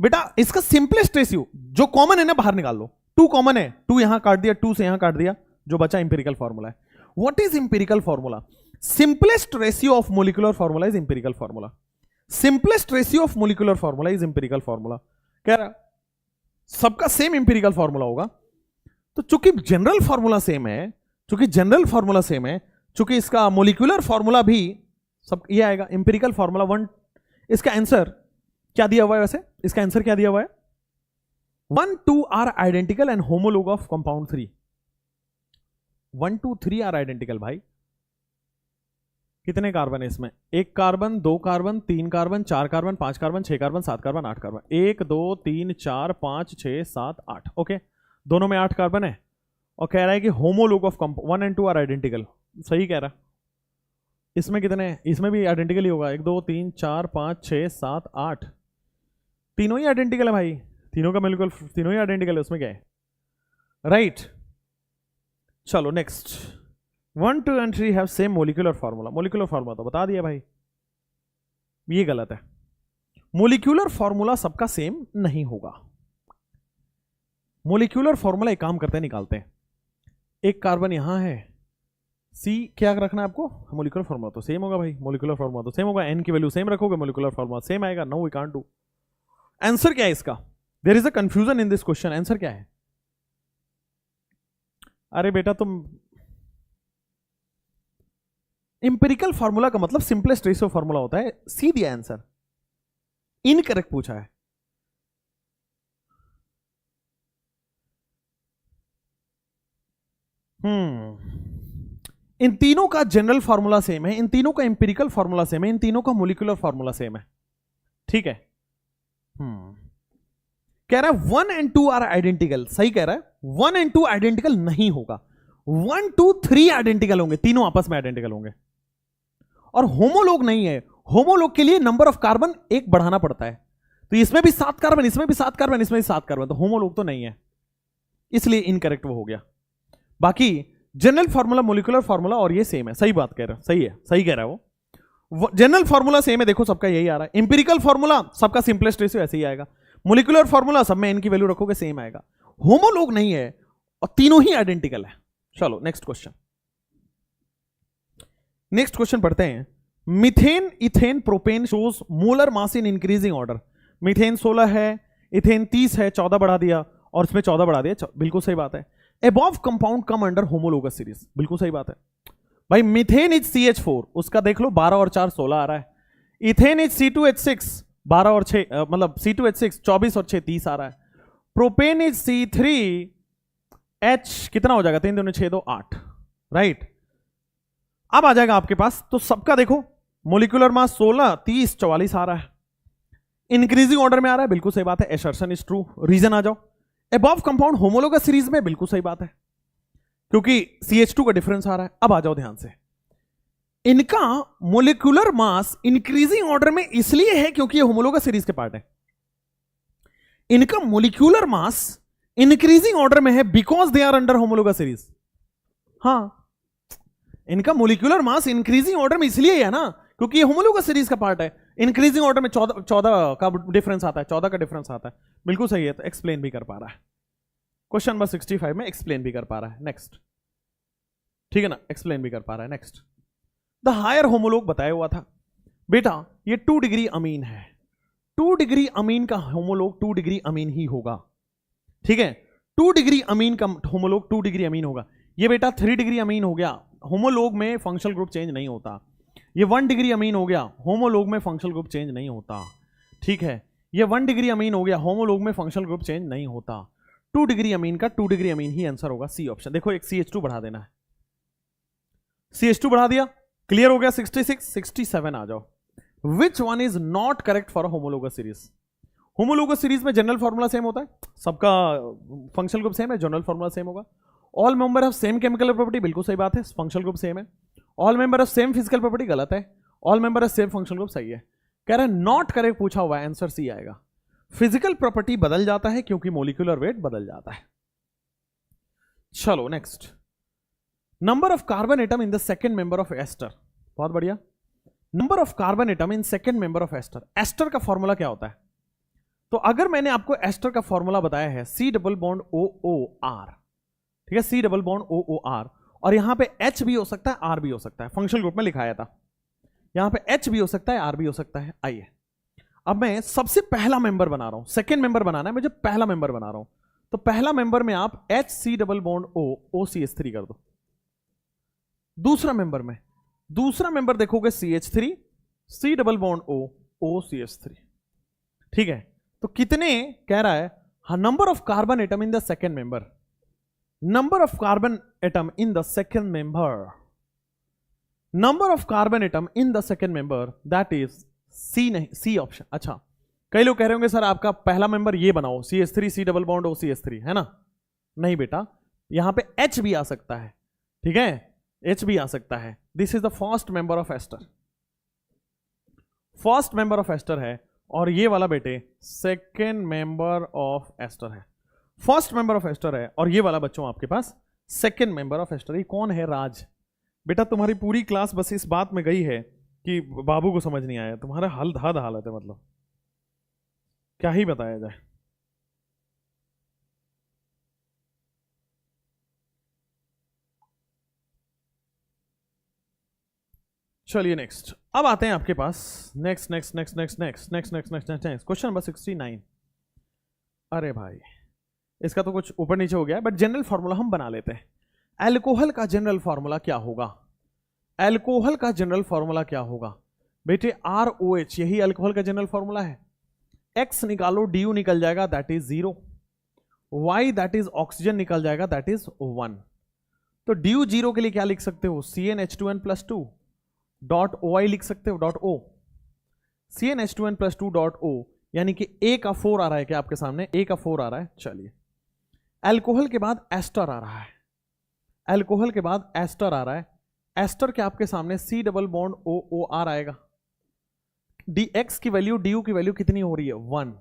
बेटा, इसका सिंपलेस्ट रेशियो जो कॉमन है ना बाहर निकाल लो, 2 कॉमन है, 2 यहां काट दिया, 2 से यहां काट दिया, जो बचा इंपीरिकल फॉर्मूला है। What is empirical formula? Simplest ratio of molecular formula is empirical formula. Simplest ratio of molecular formula is empirical formula. कह रहा सबका सेम इंपीरिकल फॉर्मूला होगा, तो चूंकि जनरल फॉर्मूला सेम है, चूंकि इसका मोलिकुलर फॉर्मूला भी सब ये आएगा, इंपीरिकल फॉर्मूला 1। इसका आंसर क्या दिया हुआ है, वैसे इसका आंसर क्या दिया हुआ है, 1 2 are identical and homologue of compound 3। 1 2 3 are identical. भाई कितने कार्बन है इसमें, 1 carbon, 2 carbon, 3 carbon, 4 carbon, 5 carbon, 6 carbon, 7 carbon, 8 carbon, 1 2 3 4 5 6 7 8। Okay, दोनों में 8 कार्बन है, और कह रहा है कि homologue of 1 and 2 are identical. सही कह रहा। इसमें कितने, इसमें भी आइडेंटिकल ही होगा, 1 2 3 4 5 6 7 8, तीनों ही आइडेंटिकल है भाई, तीनों का मोलिक्यूलर, तीनों ही आइडेंटिकल है, उसमें क्या है, राइट। चलो next, 1 2 and 3 have same molecular formula. Molecular formula तो बता दिया भाई, ये गलत है। मोलिकुलर फॉर्मूला सबका सेम नहीं होगा। मोलिकुलर फॉर्मूला एक काम करते हैं, निकालते हैं। 1 कार्बन यहां है, C क्या रखना है आपको, मोलिकुलर फॉर्मूला तो सेम होगा भाई, मोलिकुलर फॉर्मूला तो सेम होगा, n की वैल्यू सेम रखोगे, मोलिकुलर फॉर्मूला सेम आएगा। No we can't do. Answer क्या है इसका, there is a confusion in this question. Answer क्या है, अरे बेटा तुम, इंपेरिकल फॉर्मूला का मतलब सिंपलेस्ट रेशियो फॉर्मूला होता है, सी दिया आंसर, इनकरेक्ट पूछा है। इन तीनों का जनरल फॉर्मूला सेम है, इन तीनों का इंपेरिकल फॉर्मूला सेम है, इन तीनों का मोलिकुलर फॉर्मूला सेम है, ठीक है। कह रहा है 1 and 2 आर आइडेंटिकल। सही कह रहा है, 1 and 2 आइडेंटिकल नहीं होगा, 1 2 3 आइडेंटिकल होंगे, तीनों आपस में आइडेंटिकल होंगे। और होमोलोग नहीं है, होमोलोग के लिए नंबर ऑफ कार्बन 1 बढ़ाना पड़ता है, तो इसमें भी 7 कार्बन, इसमें भी 7 कार्बन, इसमें भी 7 कार्बन, तो होमोलोग तो नहीं है, इसलिए इनकरेक्ट वो हो गया। बाकी जनरल फॉर्मूला, मोलिकुलर फॉर्मूला और ये सेम है। सही बात कह रहा है, सही है, सही कह रहा है वो। जनरल फॉर्मूला सेम है, देखो सबका यही आ रहा है। इंपेरिकल फॉर्मूला सबका सिंपलेस्ट रेशियो ऐसे ही आएगा, मोलिकुलर फॉर्मूला सब में n की वैल्यू रखोगे सेम आएगा। होमोलोग नहीं है और तीनों ही आइडेंटिकल है। चलो नेक्स्ट क्वेश्चन, नेक्स्ट क्वेश्चन पढ़ते हैं। Methane, ethane, propane shows molar mass in increasing order. Methane 16 है, इथेन 30 है, 14 बढ़ा दिया, और इसमें 14 बढ़ा दिया, बिल्कुल सही बात है। Above compound come under homologous series, बिल्कुल सही बात है भाई। मीथेन इज CH4, उसका देख लो 12 और 4 16 आ रहा है। इथेन इज C2H6, 12 और 6 मतलब C2H6 24 और 6 30 आ रहा है। प्रोपेन इज C3H, कितना हो जाएगा, 3 दूनी 6 2 8, राइट। अब आ जाएगा आपके पास, तो सबका देखो मोलिकुलर मास 16 30 44 आ रहा है। इंक्रीजिंग ऑर्डर में आ रहा है, बिल्कुल सही बात है, एसर्शन इज ट्रू। रीजन आ जाओ, अबव कंपाउंड होमोलोगस सीरीज में, बिल्कुल सही बात है, क्योंकि CH2 का डिफरेंस आ रहा है। अब आ जाओ ध्यान से, इनका मोलिकुलर मास इंक्रीजिंग ऑर्डर में इसलिए है क्योंकि ये होमोलोगस सीरीज के पार्ट है। इनका मोलिकुलर मास इंक्रीजिंग ऑर्डर में है because they are under homologous series. हां, इनका मोलिकुलर मास इंक्रीजिंग ऑर्डर में इसलिए है ना क्योंकि ये होमोलोगस सीरीज का पार्ट है। इंक्रीजिंग ऑर्डर में 14 का डिफरेंस आता है, 14 का डिफरेंस आता है, बिल्कुल सही है, तो एक्सप्लेन भी कर पा रहा है। क्वेश्चन नंबर 65 में एक्सप्लेन भी कर पा रहा है। नेक्स्ट, ठीक है ना, एक्सप्लेन भी कर पा रहा है। नेक्स्ट, द हायर होमोलोग बताया हुआ था बेटा, ये 2 डिग्री अमीन है। 2 डिग्री अमीन का होमोलोग 2 डिग्री अमीन ही होगा, ठीक है। 2 डिग्री अमीन का होमोलोग 2 डिग्री अमीन होगा। ये बेटा 3 डिग्री अमीन हो गया, होमोलोग में फंक्शनल ग्रुप चेंज नहीं होता। ये 1 डिग्री अमीन हो गया, होमोलोग में फंक्शनल ग्रुप चेंज नहीं होता, ठीक है। ये 1 डिग्री अमीन हो गया, होमोलोग में फंक्शनल ग्रुप चेंज नहीं होता। 2 डिग्री अमीन का 2 डिग्री अमीन ही आंसर होगा, सी ऑप्शन। देखो एक CH2 बढ़ा देना है, CH2 बढ़ा दिया, क्लियर हो गया। 66, 67 आ जाओ। Which one is not correct for homologous series? Homologous series में जनरल फॉर्मूला सेम होता है, सबका फंक्शनल ग्रुप सेम है, जनरल फॉर्मूला सेम होगा। All member of same chemical property, बिल्कुल सही बात है, फंक्शनल ग्रुप सेम है। All member of same physical property, गलत है। All member of same functional group सही है। कह रहे हैं नॉट करेक्ट पूछा हुआ है, आंसर सी आएगा। फिजिकल प्रॉपर्टी बदल जाता है क्योंकि मोलिकुलर वेट बदल जाता है। चलो next, number of carbon atom in the second member of ester, बहुत बढ़िया। Number of carbon atom in second member of ester, ester का फॉर्मूला क्या होता है? तो अगर मैंने आपको एस्टर का फॉर्मूला बताया है C डबल बॉन्ड OOR, ठीक है, C डबल बॉन्ड OOR, और यहां पे H भी हो सकता है, R भी हो सकता है, फंक्शनल ग्रुप में लिखाया था। यहां पे H भी हो सकता है, R भी हो सकता है। आइए अब मैं सबसे पहला मेंबर बना रहा हूं, सेकेंड मेंबर बनाना है मुझे, पहला मेंबर बना रहा हूं। तो पहला मेंबर में आप HC डबल बॉन्ड OCH3 कर दो। दूसरा मेंबर देखोगे CH3 C double bond OCH3, ठीक है। तो कितने कह रहा है? हाँ, number of carbon atom in the second member, number of carbon atom in the second member, number of carbon atom in the second member, that is C, नहीं C option. अच्छा, कई लोग कह रहे होंगे सर आपका पहला मेंबर ये बनाओ CH3 C double bond OCH3, है ना? नहीं बेटा, यहां पे H भी आ सकता है, ठीक है, H भी आ सकता है। This is the first member of ester, first member of ester है, और ये वाला बेटे सेकेंड मेंबर ऑफ एस्टर है। फर्स्ट मेंबर ऑफ एस्टर है और ये वाला बच्चों आपके पास सेकेंड मेंबर ऑफ एस्टर। ये कौन है? राज। बेटा तुम्हारी पूरी क्लास बस इस बात में गई है कि बाबू को समझ नहीं आया, तुम्हारा हद हालत है, मतलब क्या ही बताया जाए। चलिए नेक्स्ट, अब आते हैं आपके पास नेक्स्ट क्वेश्चन नंबर 69। अरे भाई इसका तो कुछ ऊपर नीचे हो गया, बट जनरल फॉर्मूला हम बना लेते हैं। अल्कोहल का जनरल फॉर्मूला क्या होगा? अल्कोहल का जनरल फॉर्मूला क्या होगा बेटे? ROH, यही अल्कोहल का जनरल फॉर्मूला है। X निकालो, DU निकल जाएगा, that is 0। Y that is oxygen निकल जाएगा, दैट इज 1। तो DU 0 के लिए क्या लिख सकते हो? CnH2n+2 डॉट OI लिख सकते हो, dot O। CnH2n+2 dot O, यानी कि A का 4 आ रहा है क्या आपके सामने? A का 4 आ रहा है। चलिए, अल्कोहल के बाद एस्टर आ रहा है, अल्कोहल के बाद एस्टर आ रहा है। एस्टर के आपके सामने C डबल बॉन्ड OOR आएगा। X की वैल्यू, DU की वैल्यू कितनी हो रही है? 1।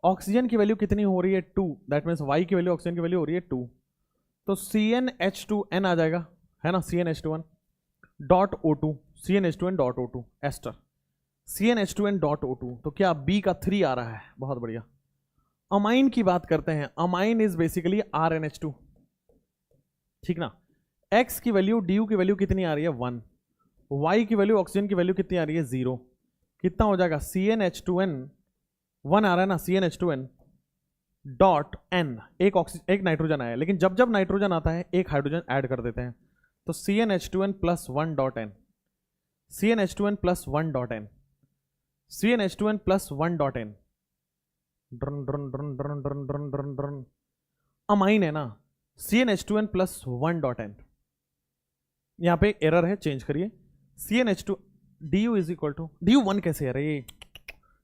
ऑक्सीजन की वैल्यू कितनी हो रही है? 2। दैट मीन्स Y की वैल्यू, ऑक्सीजन की वैल्यू हो रही है 2। तो CnH2n आ जाएगा, है ना? CnH2n dot O2, CnH2n dot O2 ester, CnH2n dot O2। तो क्या B का 3 आ रहा है? बहुत बढ़िया। अमाइन की बात करते हैं, अमाइन इज बेसिकली RnH2, ठीक ना? X की वैल्यू, DU की वैल्यू कितनी आ रही है? 1। Y की वैल्यू, ऑक्सीजन की वैल्यू कितनी आ रही है? 0। कितना हो जाएगा? CnH2n 1 आ रहा है ना, CnH2n डॉट n, एक नाइट्रोजन आया, लेकिन जब जब नाइट्रोजन आता है एक हाइड्रोजन ऐड कर देते हैं, तो CnH2n+1 dot n, CnH2n+1 dot n, CnH2n+1 dot n, drawn amine है ना, CnH2n+1 डॉट n। यहां पे एरर है, चेंज करिए। CnH2 DU is equal to, DU 1 कैसे है? अरे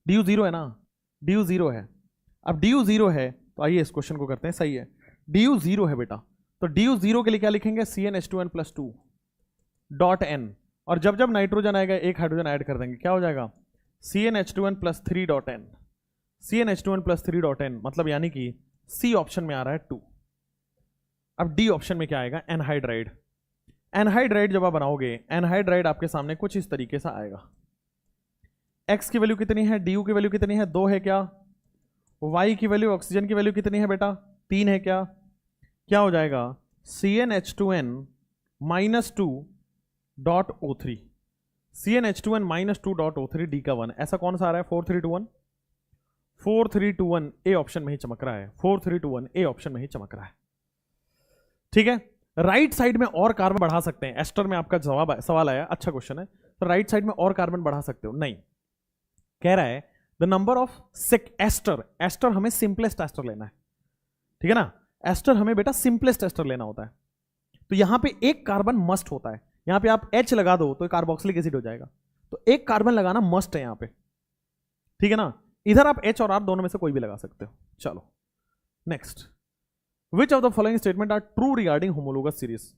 DU 0 है ना, डी जीरो है। अब डी जीरो है तो आइए इस क्वेश्चन को करते हैं। सही है, डी जीरो है बेटा, तो डी जीरो के लिए क्या लिखेंगे, CnH2n+2 डॉट n, और जब जब नाइट्रोजन आएगा एक हाइड्रोजन ऐड कर देंगे, क्या हो जाएगा CnH2n+3 dot n। CnH2n+3 dot n मतलब यानी कि सी ऑप्शन में आ रहा है 2। अब डी ऑप्शन में क्या आएगा, एनहाइड्राइड। एनहाइड्राइड जब आप बनाओगे, एनहाइड्राइड आपके सामने कुछ इस तरीके से आएगा। एक्स की वैल्यू कितनी है, डी की वैल्यू कितनी है, 2 है क्या, वाई की वैल्यू, ऑक्सीजन की वैल्यू कितनी है बेटा, 3 है क्या हो जाएगा CnH2n-2 dot O3, CnH2n-2 D का 1, ऐसा कौन सा आ रहा है 4321, 4321 ए ऑप्शन में ही चमक रहा है, 4321 ए ऑप्शन में ही चमक रहा है। ठीक है, राइट साइड में और कार्बन बढ़ा सकते हैं, एस्टर में आपका जवाब सवाल आया, अच्छा क्वेश्चन है, तो राइट साइड में और कार्बन बढ़ा सकते हो, नहीं, कह रहा है the number of ester, ester हमें सिंपलेस्ट एस्टर लेना है, ठीक है ना, एस्टर हमें बेटा सिंपलेस्ट एस्टर लेना होता है, तो यहां पे एक कार्बन मस्ट होता है, यहां पे आप H लगा दो तो कार्बोक्सिलिक एसिड हो जाएगा, तो एक कार्बन लगाना मस्ट है यहां पे, ठीक है ना, इधर आप H और R दोनों में से कोई भी लगा सकते हो। चलो next, which of the following statement are true regarding homologous series,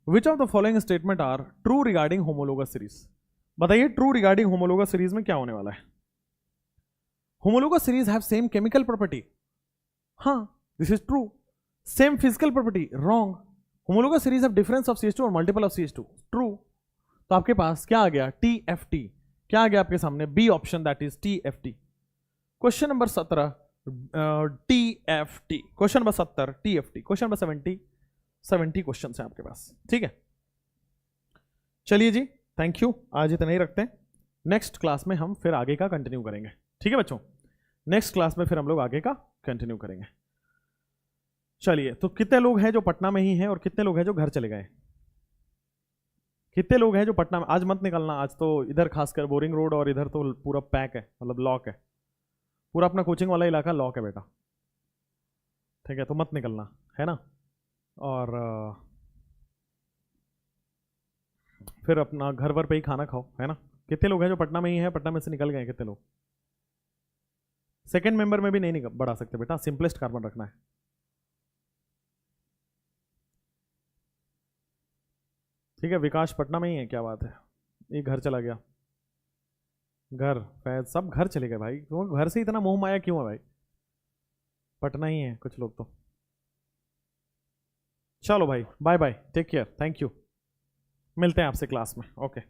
which of the following statement are true regarding homologous series, बताइए ट्रू रिगार्डिंग होमोलोगस सीरीज में क्या होने वाला है। Homologous series have same chemical property, हाँ this is true, same physical property, wrong, homologous series have difference of CH2 और multiple of CH2, true, तो आपके पास क्या आ गया TFT, क्या आ गया आपके सामने B option, that is TFT। Question number 17 TFT, question number 70 TFT, question number 70 question है आपके पास, ठीक है। चलिए जी, थैंक यू, आज इतना ही रखते हैं, नेक्स्ट क्लास में हम फिर आगे का कंटिन्यू करेंगे, ठीक है बच्चों, नेक्स्ट क्लास में फिर हम लोग आगे का कंटिन्यू करेंगे। चलिए, तो कितने लोग हैं जो पटना में ही हैं और कितने लोग हैं जो घर चले गए, कितने लोग हैं जो पटना में, आज मत निकलना, आज तो इधर खासकर बोरिंग रोड और इधर तो पूरा पैक है, मतलब लॉक है, पूरा अपना कोचिंग वाला इलाका लॉक है बेटा, ठीक है, तो मत निकलना, है ना, और फिर अपना घर पर पे ही खाना खाओ, है ना। कितने लोग हैं जो पटना में ही हैं, पटना में से निकल गए कितने लोग, सेकंड मेंबर में भी नहीं बढ़ा सकते बेटा, सिंपलेस्ट कार्बन रखना है। ठीक है, विकास पटना में ही है, क्या बात है, ये घर चला गया, घर फैज सब घर चले गए भाई, तो घर से इतना मोह माया क्यों है भाई, पटना ही है कुछ लोग तो। चलो भाई, bye bye, take care, thank you, मिलते हैं आपसे क्लास में, ओके।